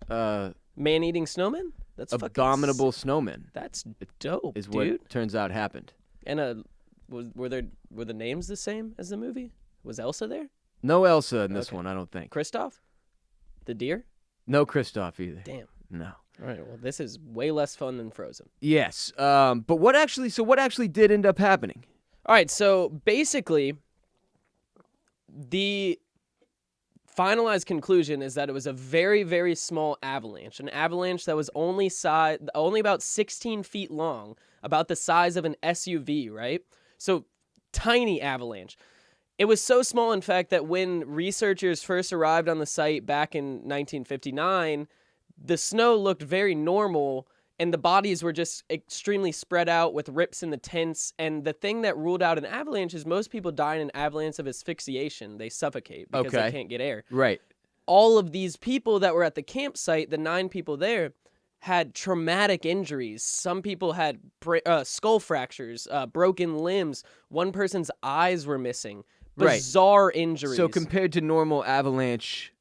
Man-eating snowmen? That's fucking abominable snowmen. That's dope, Is what dude. it turns out happened. And were the names the same as the movie? Was Elsa there? No Elsa in this Okay. one, I don't think. Kristoff? The deer? No Kristoff either. Damn. No. All right, well, this is way less fun than Frozen. Yes, but what actually did end up happening? All right, so basically, the finalized conclusion is that it was a very, very small avalanche. An avalanche that was only about 16 feet long, about the size of an SUV, right? So, tiny avalanche. It was so small, in fact, that when researchers first arrived on the site back in 1959, the snow looked very normal, and the bodies were just extremely spread out with rips in the tents. And the thing that ruled out an avalanche is most people die in an avalanche of asphyxiation. They suffocate because they can't get air. Right. All of these people that were at the campsite, the 9 people there, had traumatic injuries. Some people had skull fractures, broken limbs. One person's eyes were missing. Right. Bizarre injuries. So compared to normal avalanche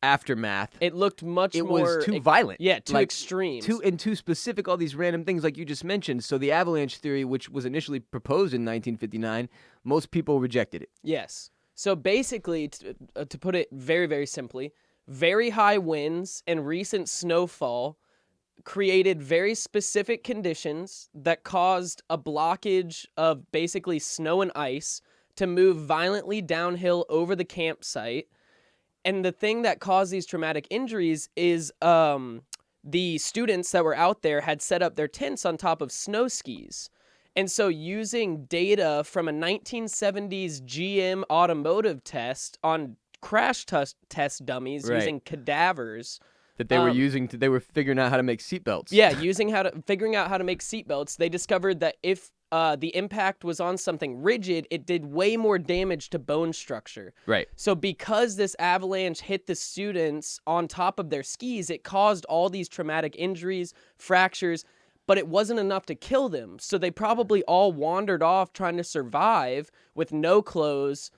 aftermath, it looked much it more... was too violent. Yeah, too Like, extreme. too specific, all these random things like you just mentioned. So the avalanche theory, which was initially proposed in 1959, most people rejected it. Yes. So basically, to put it very, very simply, very high winds and recent snowfall created very specific conditions that caused a blockage of basically snow and ice to move violently downhill over the campsite. And the thing that caused these traumatic injuries is the students that were out there had set up their tents on top of snow skis. And so using data from a 1970s GM automotive test on crash test dummies Right. using cadavers. That they were using, they were figuring out how to make seatbelts. Yeah, figuring out how to make seatbelts, they discovered that if the impact was on something rigid, it did way more damage to bone structure. Right. So because this avalanche hit the students on top of their skis, it caused all these traumatic injuries, fractures, but it wasn't enough to kill them. So they probably all wandered off trying to survive with no clothes,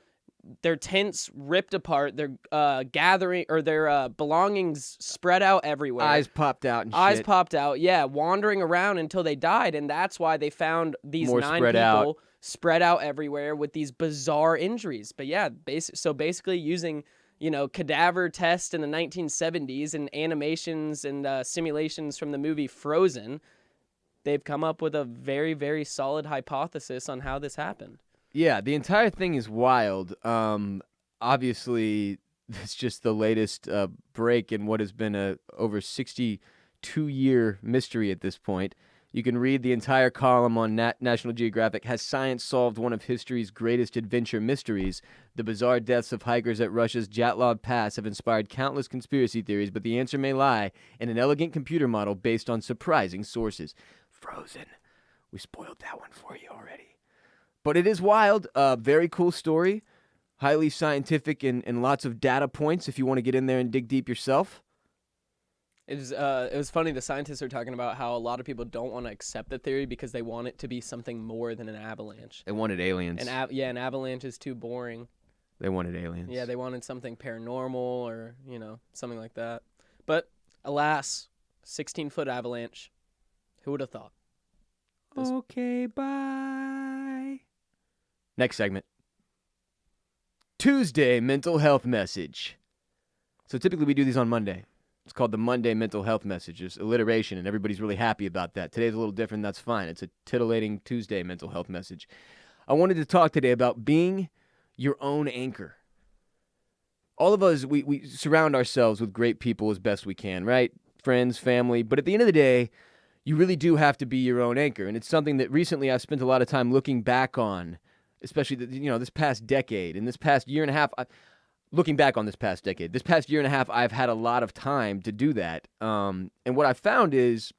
their tents ripped apart, their their belongings spread out everywhere. Eyes popped out and Eyes shit. popped out, yeah, wandering around until they died, and that's why they found these More 9 spread people out. spread out everywhere with these bizarre injuries. But yeah, so basically using, cadaver tests in the 1970s and animations and simulations from the movie Frozen, they've come up with a very, very solid hypothesis on how this happened. Yeah, the entire thing is wild. Obviously, it's just the latest break in what has been a over 62-year mystery at this point. You can read the entire column on National Geographic. Has science solved one of history's greatest adventure mysteries? The bizarre deaths of hikers at Russia's Dyatlov Pass have inspired countless conspiracy theories, but the answer may lie in an elegant computer model based on surprising sources. Frozen. We spoiled that one for you already. But it is wild. Very cool story. Highly scientific and lots of data points if you want to get in there and dig deep yourself. It was funny. The scientists are talking about how a lot of people don't want to accept the theory because they want it to be something more than an avalanche. They wanted aliens. An avalanche is too boring. They wanted aliens. Yeah, they wanted something paranormal or, something like that. But alas, 16-foot avalanche. Who would have thought? Okay, bye. Next segment. Tuesday mental health message. So typically we do these on Monday. It's called the Monday mental health message. There's alliteration, and everybody's really happy about that. Today's a little different. That's fine. It's a titillating Tuesday mental health message. I wanted to talk today about being your own anchor. All of us, we surround ourselves with great people as best we can, right? Friends, family. But at the end of the day, you really do have to be your own anchor. And it's something that recently I've spent a lot of time looking back on, especially this past decade and this past year and a half. looking back on this past decade, this past year and a half, I've had a lot of time to do that. And what I found is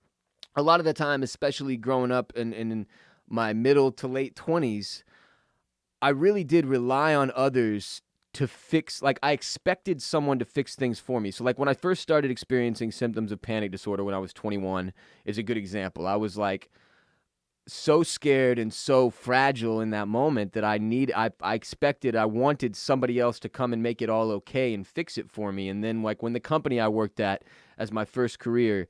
a lot of the time, especially growing up in my middle to late 20s, I really did rely on others to fix, like I expected someone to fix things for me. So like when I first started experiencing symptoms of panic disorder when I was 21 is a good example. I was like so scared and so fragile in that moment that I wanted somebody else to come and make it all okay and fix it for me. And then like when the company I worked at as my first career,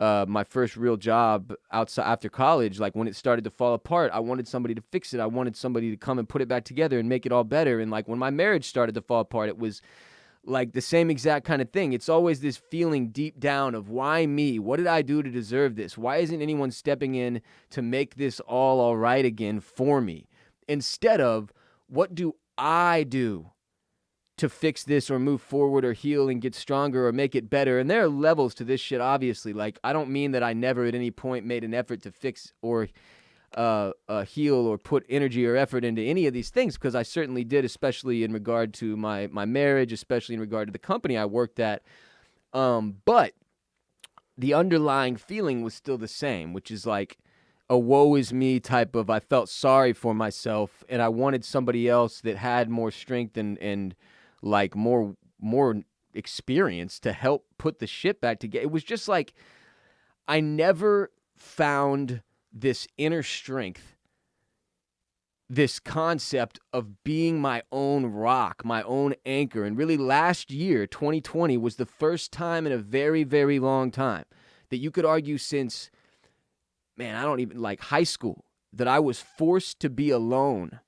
my first real job outside after college, like when it started to fall apart, I wanted somebody to fix it. I wanted somebody to come and put it back together and make it all better. And like when my marriage started to fall apart, it was like the same exact kind of thing. It's always this feeling deep down of why me? What did I do to deserve this? Why isn't anyone stepping in to make this all right again for me? Instead of what do I do to fix this or move forward or heal and get stronger or make it better? And there are levels to this shit, obviously. Like, I don't mean that I never at any point made an effort to fix or heal or put energy or effort into any of these things, because I certainly did, especially in regard to my marriage, especially in regard to the company I worked at. But the underlying feeling was still the same, which is like a woe is me type of, I felt sorry for myself and I wanted somebody else that had more strength and like more experience to help put the shit back together. It was just like I never found this inner strength, this concept of being my own rock, my own anchor. And really last year, 2020, was the first time in a very, very long time that you could argue since, man, I don't even like high school, that I was forced to be alone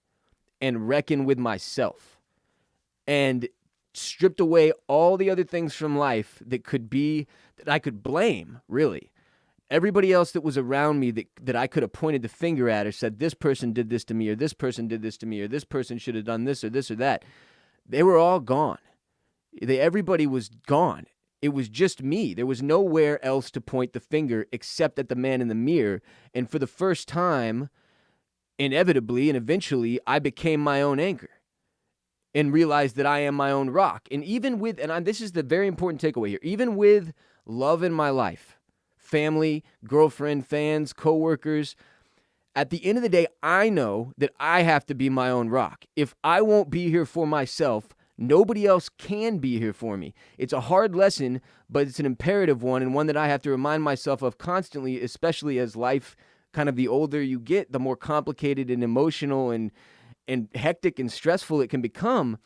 and reckon with myself and stripped away all the other things from life that I could blame, really. Everybody else that was around me that I could have pointed the finger at or said, this person did this to me, or this person did this to me, or this person should have done this or that. They were all gone. Everybody was gone. It was just me. There was nowhere else to point the finger except at the man in the mirror. And for the first time, inevitably and eventually, I became my own anchor and realized that I am my own rock. And even with, this is the very important takeaway here, even with love in my life, family, girlfriend, fans, coworkers, at the end of the day, I know that I have to be my own rock. If I won't be here for myself, nobody else can be here for me. It's a hard lesson, but it's an imperative one, and one that I have to remind myself of constantly, especially as life, kind of the older you get, the more complicated and emotional and hectic and stressful it can become.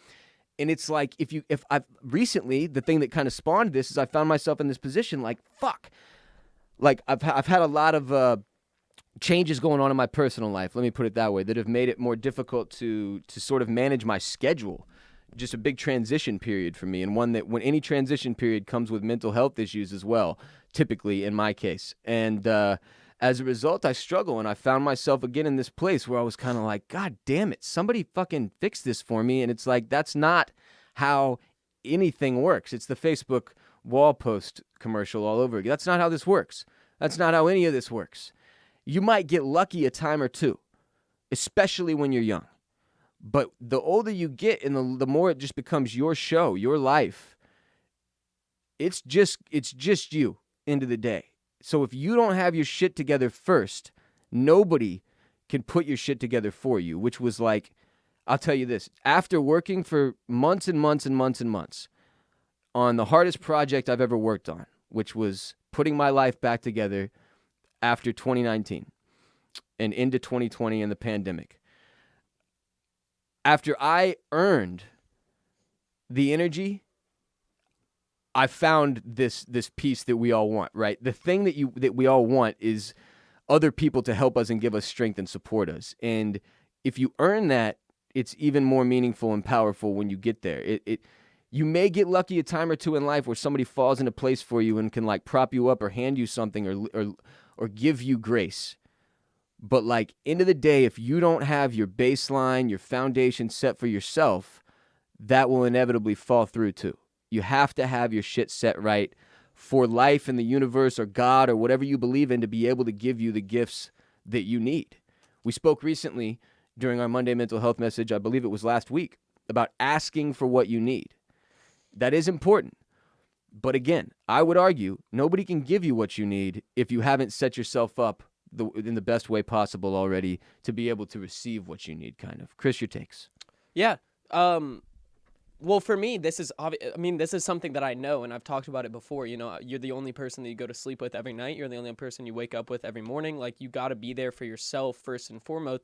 And it's like, if I've recently, the thing that kind of spawned this is I found myself in this position like, fuck. Like, I've had a lot of changes going on in my personal life, let me put it that way, that have made it more difficult to sort of manage my schedule. Just a big transition period for me, and one that when any transition period comes with mental health issues as well, typically in my case. And as a result, I struggle, and I found myself again in this place where I was kind of like, God damn it, somebody fucking fix this for me. And it's like, that's not how anything works. It's the Facebook wall post commercial all over again. That's not how this works. That's not how any of this works. You might get lucky a time or two, especially when you're young. But the older you get and the more it just becomes your show, your life, it's just you, end of the day. So if you don't have your shit together first, nobody can put your shit together for you, which was like, I'll tell you this, after working for months and months and months and months on the hardest project I've ever worked on, which was putting my life back together after 2019 and into 2020 and the pandemic. After I earned the energy, I found this piece that we all want, right? The thing that we all want is other people to help us and give us strength and support us. And if you earn that, it's even more meaningful and powerful when you get there. You may get lucky a time or two in life where somebody falls into place for you and can like prop you up or hand you something or give you grace. But like, end of the day, if you don't have your baseline, your foundation set for yourself, that will inevitably fall through too. You have to have your shit set right for life and the universe or God or whatever you believe in to be able to give you the gifts that you need. We spoke recently during our Monday mental health message, I believe it was last week, about asking for what you need. That is important. But again, I would argue nobody can give you what you need if you haven't set yourself up in the best way possible already to be able to receive what you need, kind of. Chris, your takes. Yeah. Well, for me, this is this is something that I know, and I've talked about it before. You know, you're the only person that you go to sleep with every night. You're the only person you wake up with every morning. Like, you got to be there for yourself first and foremost.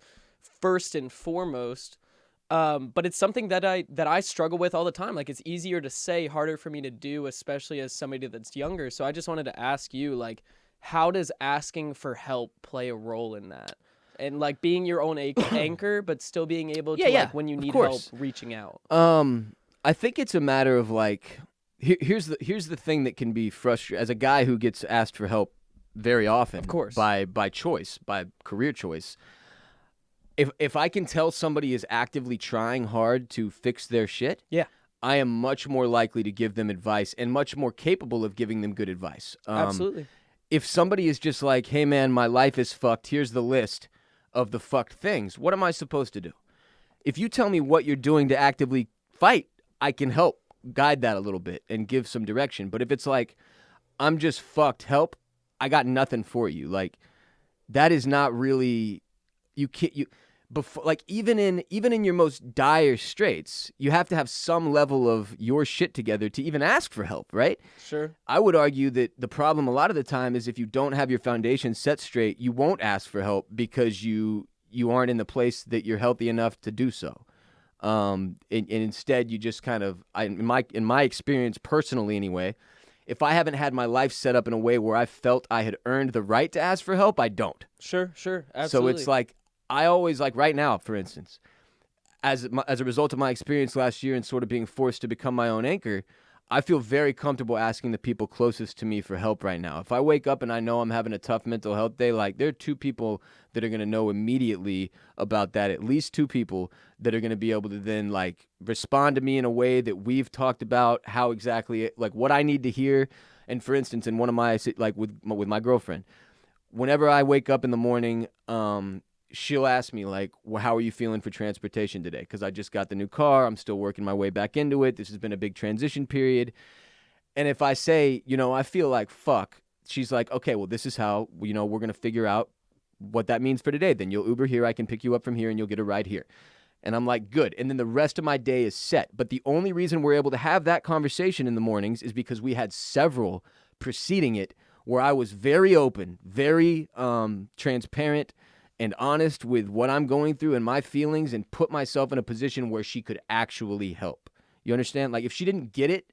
But it's something that I struggle with all the time. Like, it's easier to say, harder for me to do, especially as somebody that's younger. So I just wanted to ask you, like, how does asking for help play a role in that? And, like, being your own anchor, but still being able to, like, when you need help, reaching out. I think it's a matter of, like, here's the thing that can be frustrating. As a guy who gets asked for help very often, of course, by choice, by career choice, if I can tell somebody is actively trying hard to fix their shit, I am much more likely to give them advice and much more capable of giving them good advice. Absolutely. If somebody is just like, hey, man, my life is fucked, here's the list of the fucked things, what am I supposed to do? If you tell me what you're doing to actively fight, I can help guide that a little bit and give some direction. But if it's like, I'm just fucked, help, I got nothing for you. Like, that is not really, before, like, even in your most dire straits, you have to have some level of your shit together to even ask for help, right? Sure. I would argue that the problem a lot of the time is if you don't have your foundation set straight, you won't ask for help because you aren't in the place that you're healthy enough to do so. And instead, you just kind of, in my experience personally anyway, if I haven't had my life set up in a way where I felt I had earned the right to ask for help, I don't. Sure, absolutely. So it's like, I always, like right now, for instance, as a result of my experience last year and sort of being forced to become my own anchor, I feel very comfortable asking the people closest to me for help right now. If I wake up and I know I'm having a tough mental health day, like, there are two people that are going to know immediately about that, at least two people that are going to be able to then, like, respond to me in a way that we've talked about how exactly, like, what I need to hear. And for instance, in one of my, like, with my girlfriend, whenever I wake up in the morning, she'll ask me, like, well, how are you feeling for transportation today? Because I just got the new car. I'm still working my way back into it. This has been a big transition period. And if I say, I feel like fuck, she's like, okay, well, this is how, we're going to figure out what that means for today. Then you'll Uber here. I can pick you up from here and you'll get a ride here. And I'm like, good. And then the rest of my day is set. But the only reason we're able to have that conversation in the mornings is because we had several preceding it where I was very open, very transparent, and honest with what I'm going through and my feelings, and put myself in a position where she could actually help. You understand? Like, if she didn't get it,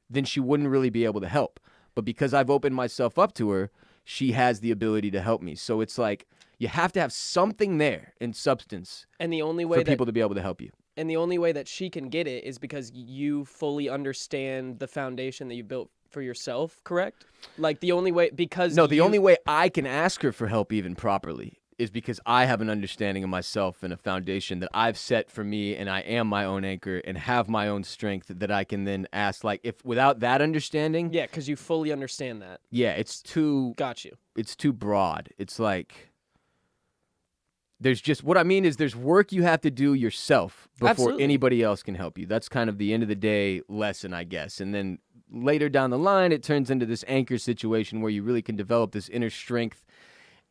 then she wouldn't really be able to help. But because I've opened myself up to her, she has the ability to help me. So it's like, you have to have something there in substance, and the only way for people to be able to help you. And the only way that she can get it is because you fully understand the foundation that you built for yourself, correct? Like, the only way, because the only way I can ask her for help even properly is because I have an understanding of myself and a foundation that I've set for me, and I am my own anchor and have my own strength that I can then ask. Like, if without that understanding, yeah, because you fully understand that. Yeah, it's too. Got you. It's too broad. It's like, there's just, what I mean is there's work you have to do yourself before Absolutely. anybody else can help you. That's kind of the end of the day lesson, I guess. And then later down the line, it turns into this anchor situation where you really can develop this inner strength.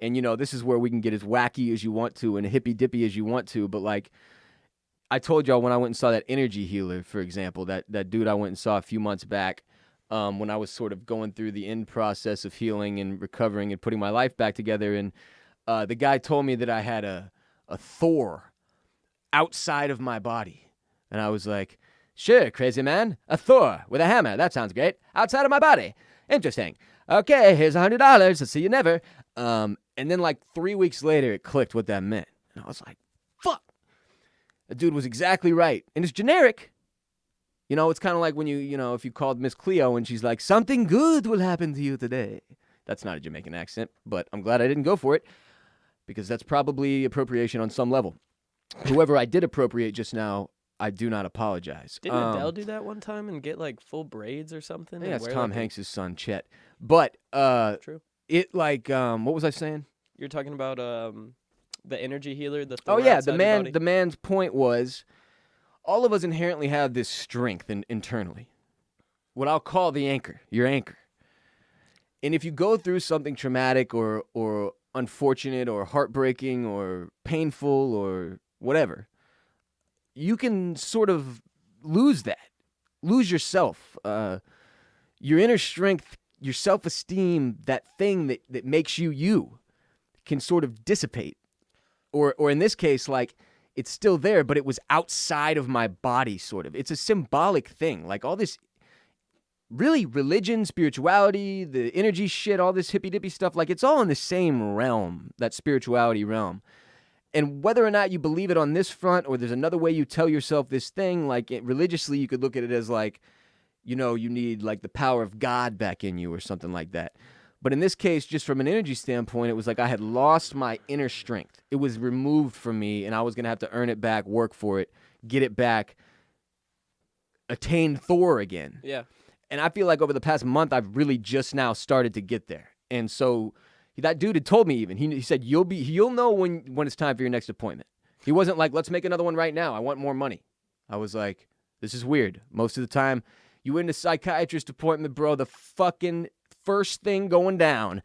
And, this is where we can get as wacky as you want to and hippy-dippy as you want to. But, like, I told y'all when I went and saw that energy healer, for example, that dude I went and saw a few months back, when I was sort of going through the end process of healing and recovering and putting my life back together. And the guy told me that I had a Thor outside of my body. And I was like, sure, crazy man, a Thor with a hammer. That sounds great. Outside of my body. Interesting. Okay, here's $100. I'll see you never. And then, like, 3 weeks later, it clicked what that meant. And I was like, fuck. The dude was exactly right. And it's generic. It's kind of like when if you called Miss Cleo and she's like, something good will happen to you today. That's not a Jamaican accent, but I'm glad I didn't go for it because that's probably appropriation on some level. Whoever I did appropriate just now, I do not apologize. Didn't Adele do that one time and get, like, full braids or something? Yeah, it's Tom Hanks' son, Chet. But True. It, like, what was I saying? You're talking about the energy healer, the Thor. Oh yeah, the body? man's point was, all of us inherently have this strength internally, what I'll call the anchor, your anchor. And if you go through something traumatic or unfortunate or heartbreaking or painful or whatever, you can sort of lose yourself, your inner strength, your self-esteem, that thing that makes you can sort of dissipate. Or in this case, like, it's still there, but it was outside of my body, sort of. It's a symbolic thing. Like, all this, really, religion, spirituality, the energy shit, all this hippy-dippy stuff, like, it's all in the same realm, that spirituality realm. And whether or not you believe it on this front, or there's another way you tell yourself this thing, like, religiously, you could look at it as, like, you know, you need, like, the power of God back in you or something like that. But in this case, just from an energy standpoint, it was like I had lost my inner strength. It was removed from me, and I was going to have to earn it back, work for it, get it back, attain Thor again. Yeah. And I feel like over the past month, I've really just now started to get there. And so that dude had told me even, he said, you'll know when it's time for your next appointment. He wasn't like, let's make another one right now. I want more money. I was like, this is weird. Most of the time, you in a psychiatrist appointment, bro, the fucking first thing going down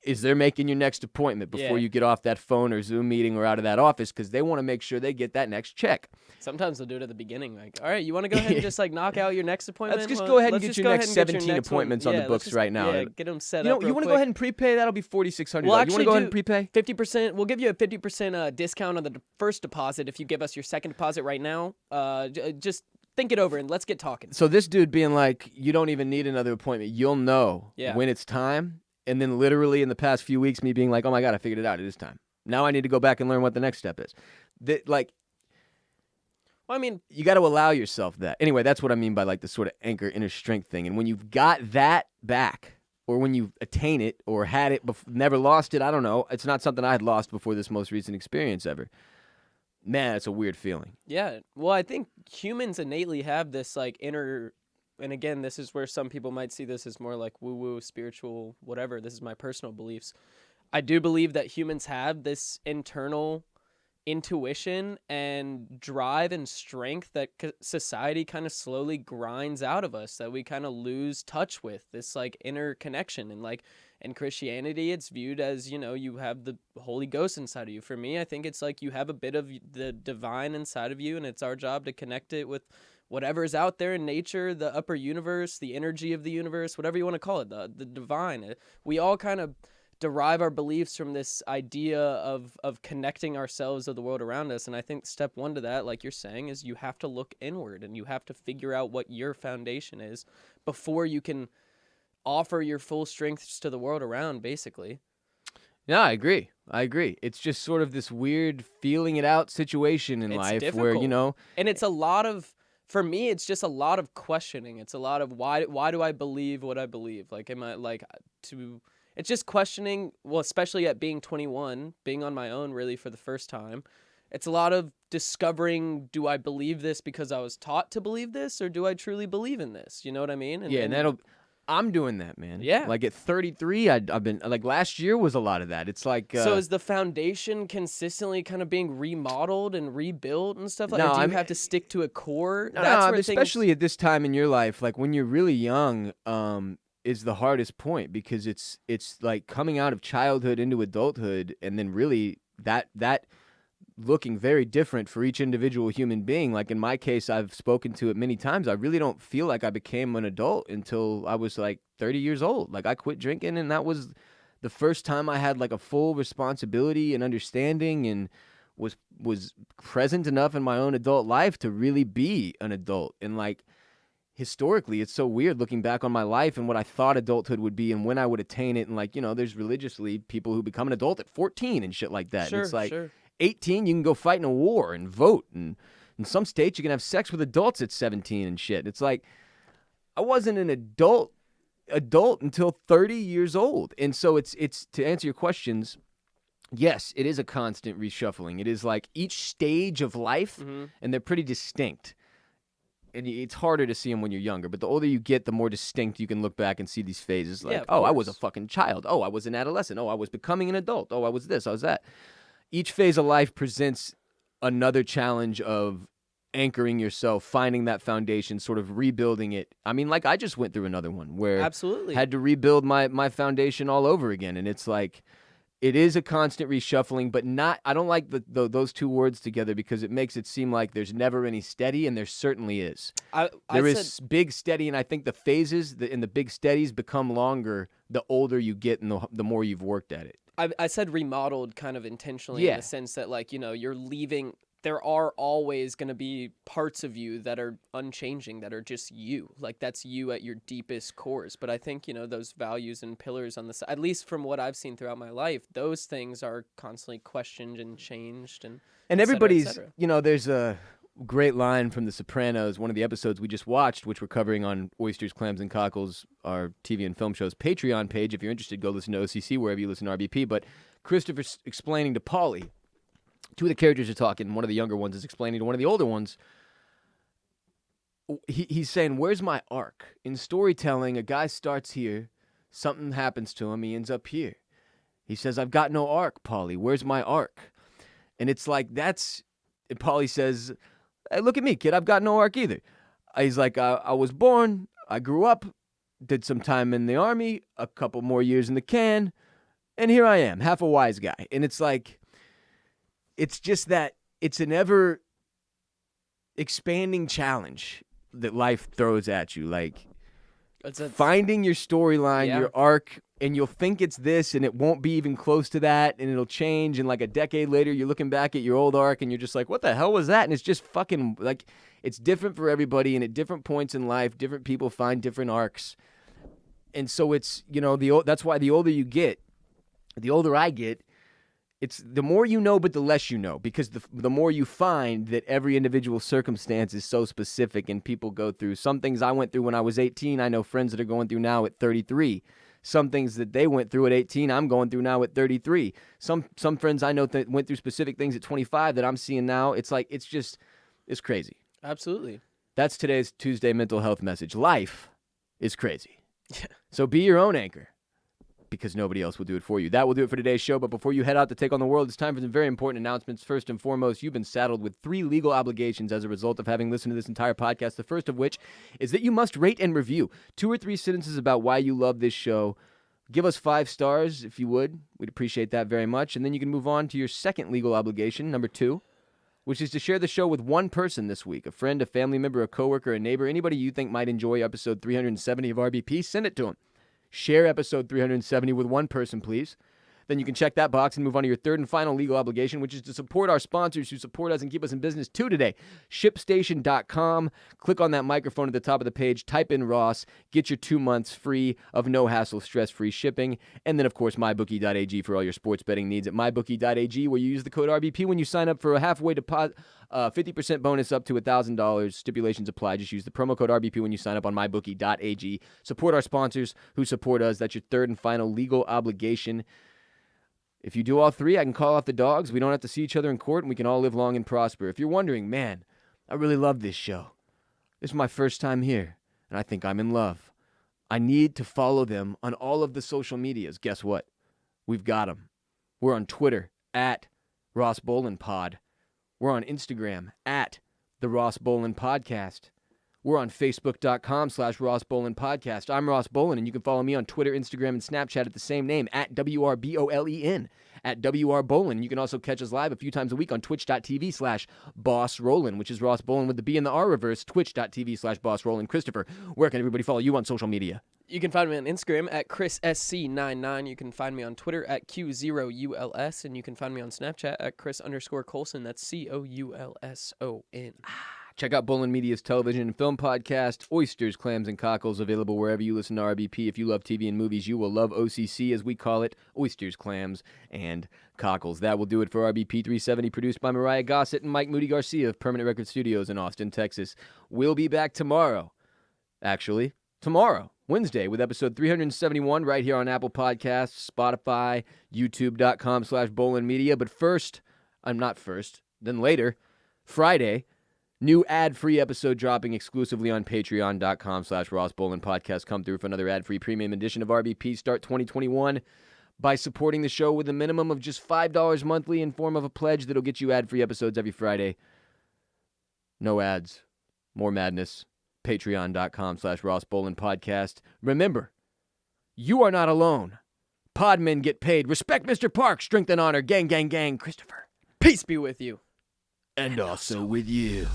is they're making your next appointment before you get off that phone or Zoom meeting or out of that office, because they want to make sure they get that next check. Sometimes they'll do it at the beginning. Like, all right, you want to go ahead and just like knock out your next appointment? Let's just go ahead and get your next 17 appointments on the books just, right now. Yeah, get them set you up. want to quick. go ahead and prepay? That'll be $4,600. We'll you want to go ahead and prepay? 50%. We'll give you a 50% discount on the first deposit if you give us your second deposit right now. Just think it over and let's get talking. So this dude being like, you don't even need another appointment. You'll know when it's time. And then literally in the past few weeks, me being like, oh my God, I figured it out. It is time. Now I need to go back and learn what the next step is. Well, I mean, you got to allow yourself that. Anyway, that's what I mean by like the sort of anchor inner strength thing. And when you've got that back, or when you attain it or had it, never lost it, I don't know. It's not something I had lost before this most recent experience ever. Man, it's a weird feeling. Yeah. Well, I think humans innately have this like inner, and again, this is where some people might see this as more like woo-woo, spiritual, whatever. This is my personal beliefs. I do believe that humans have this internal intuition and drive and strength that society kind of slowly grinds out of us, that we kind of lose touch with, this like inner connection. And like in Christianity, it's viewed as, you know, you have the Holy Ghost inside of you. For me, I think it's like you have a bit of the divine inside of you, and it's our job to connect it with whatever's out there in nature, the upper universe, the energy of the universe, whatever you want to call it, the divine. We all kind of derive our beliefs from this idea of connecting ourselves to the world around us. And I think step one to that, like you're saying, is you have to look inward and you have to figure out what your foundation is before you can offer your full strengths to the world around, basically. Yeah, I agree. It's just sort of this weird feeling it out situation in life difficult. Where, you know. And it's a lot of, for me, it's just a lot of questioning. It's a lot of why do I believe what I believe? Like, am I like to... It's just questioning, well, especially at being 21, being on my own really for the first time. It's a lot of discovering, do I believe this because I was taught to believe this, or do I truly believe in this? You know what I mean? And I'm doing that, man. Yeah. Like at 33, I've been, like last year was a lot of that. It's like... so is the foundation consistently kind of being remodeled and rebuilt and stuff like that? No, Or do you have to stick to a core? No, That's where especially at this time in your life, like when you're really young, is the hardest point, because it's like coming out of childhood into adulthood, and then really that looking very different for each individual human being. Like in my case, I've spoken to it many times. I really don't feel like I became an adult until I was like 30 years old. Like I quit drinking, and that was the first time I had like a full responsibility and understanding, and was present enough in my own adult life to really be an adult. And like, historically, it's so weird looking back on my life and what I thought adulthood would be and when I would attain it. And like, you know, there's religiously people who become an adult at 14 and shit like that. Sure, and it's like, sure. 18, you can go fight in a war and vote. And in some states, you can have sex with adults at 17 and shit. It's like, I wasn't an adult until 30 years old. And so it's to answer your questions, yes, it is a constant reshuffling. It is like each stage of life, and they're pretty distinct. And it's harder to see them when you're younger, but the older you get, the more distinct you can look back and see these phases. Like, of I was a course. fucking child. Oh, I was an adolescent. Oh, I was becoming an adult. Oh, I was this. I was that. Each phase of life presents another challenge of anchoring yourself, finding that foundation, sort of rebuilding it. I mean, like I just went through another one where Absolutely. had to rebuild my foundation all over again. And it's like, it is a constant reshuffling, but not, I don't like those two words together because it makes it seem like there's never any steady, and there certainly is. There is big steady, and I think the phases in the big steadies become longer the older you get and the more you've worked at it. I said remodeled kind of intentionally in the sense that, like, you know, you're leaving. There are always going to be parts of you that are unchanging, that are just you. Like, that's you at your deepest cores. But I think, you know, those values and pillars on the side, at least from what I've seen throughout my life, those things are constantly questioned and changed. And everybody's, et cetera. you know, there's a great line from The Sopranos, one of the episodes we just watched, which we're covering on Oysters, Clams, and Cockles, our TV and film show's Patreon page. If you're interested, go listen to OCC wherever you listen to RBP. But Christopher's explaining to Paulie, two of the characters are talking. One of the younger ones is explaining to one of the older ones. He's saying, where's my arc? In storytelling, a guy starts here, something happens to him, he ends up here. He says, I've got no arc, Paulie. Where's my arc? And it's like, and Paulie says, hey, look at me, kid. I've got no arc either. He's like, I was born, I grew up, did some time in the Army, a couple more years in the can, and here I am, half a wise guy. And it's like, it's just that it's an ever expanding challenge that life throws at you. Like, finding your storyline, your arc, and you'll think it's this, and it won't be even close to that, and it'll change. And like a decade later, you're looking back at your old arc, and you're just like, what the hell was that? And it's just fucking, like, it's different for everybody, and at different points in life, different people find different arcs. And so it's, you know, that's why the older you get, the older I get, it's the more you know, but the less you know, because the more you find that every individual circumstance is so specific, and people go through some things I went through when I was 18. I know friends that are going through now at 33. Some things that they went through at 18, I'm going through now at 33. Some friends I know that went through specific things at 25 that I'm seeing now. It's like, it's crazy. Absolutely. That's today's Tuesday mental health message. Life is crazy. Yeah. So be your own anchor, because nobody else will do it for you. That will do it for today's show. But before you head out to take on the world, it's time for some very important announcements. First and foremost, you've been saddled with 3 legal obligations as a result of having listened to this entire podcast. The first of which is that you must rate and review 2 or 3 sentences about why you love this show. Give us 5 stars if you would. We'd appreciate that very much. And then you can move on to your second legal obligation, number 2, which is to share the show with one person this week, a friend, a family member, a coworker, a neighbor, anybody you think might enjoy episode 370 of RBP. Send it to them. Share episode 370 with one person, please. Then you can check that box and move on to your third and final legal obligation, which is to support our sponsors who support us and keep us in business too today. Shipstation.com. Click on that microphone at the top of the page. Type in Ross. Get your 2 months free of no hassle, stress-free shipping. And then, of course, MyBookie.ag for all your sports betting needs at MyBookie.ag, where you use the code RBP when you sign up for a halfway deposit. 50% bonus up to $1,000. Stipulations apply. Just use the promo code RBP when you sign up on MyBookie.ag. Support our sponsors who support us. That's your third and final legal obligation. If you do all 3, I can call off the dogs. We don't have to see each other in court, and we can all live long and prosper. If you're wondering, man, I really love this show. This is my first time here, and I think I'm in love. I need to follow them on all of the social medias. Guess what? We've got them. We're on Twitter, at Ross Bolen Pod. We're on Instagram, at the Ross Bolen Podcast. We're on Facebook.com/Ross Bolen Podcast. I'm Ross Bolen, and you can follow me on Twitter, Instagram, and Snapchat at the same name, at WRBOLEN, at WR Bolen. You can also catch us live a few times a week on Twitch.tv/Boss Rollin', which is Ross Bolen with the B and the R reverse, Twitch.tv/Boss Rollin'. Christopher, where can everybody follow you on social media? You can find me on Instagram at ChrisSC99. You can find me on Twitter at Q0ULS, and you can find me on Snapchat at Chris_Coulson. That's COULSON. Check out Bolen Media's television and film podcast, Oysters, Clams, and Cockles, available wherever you listen to RBP. If you love TV and movies, you will love OCC, as we call it, Oysters, Clams, and Cockles. That will do it for RBP 370, produced by Myrriah, Gossett, and Mike Moody Garcia of Permanent Record Studios in Austin, Texas. We'll be back tomorrow. Actually, tomorrow, Wednesday, with episode 371 right here on Apple Podcasts, Spotify, YouTube.com/Bolen Media. But first, then later, Friday, new ad-free episode dropping exclusively on Patreon.com/Ross Bolen Podcast. Come through for another ad-free premium edition of RBP. Start 2021 by supporting the show with a minimum of just $5 monthly in form of a pledge that'll get you ad-free episodes every Friday. No ads. More madness. Patreon.com/Ross Bolen Podcast. Remember, you are not alone. Podmen get paid. Respect Mr. Park. Strength and honor. Gang, gang, gang. Christopher. Peace be with you. And also with you.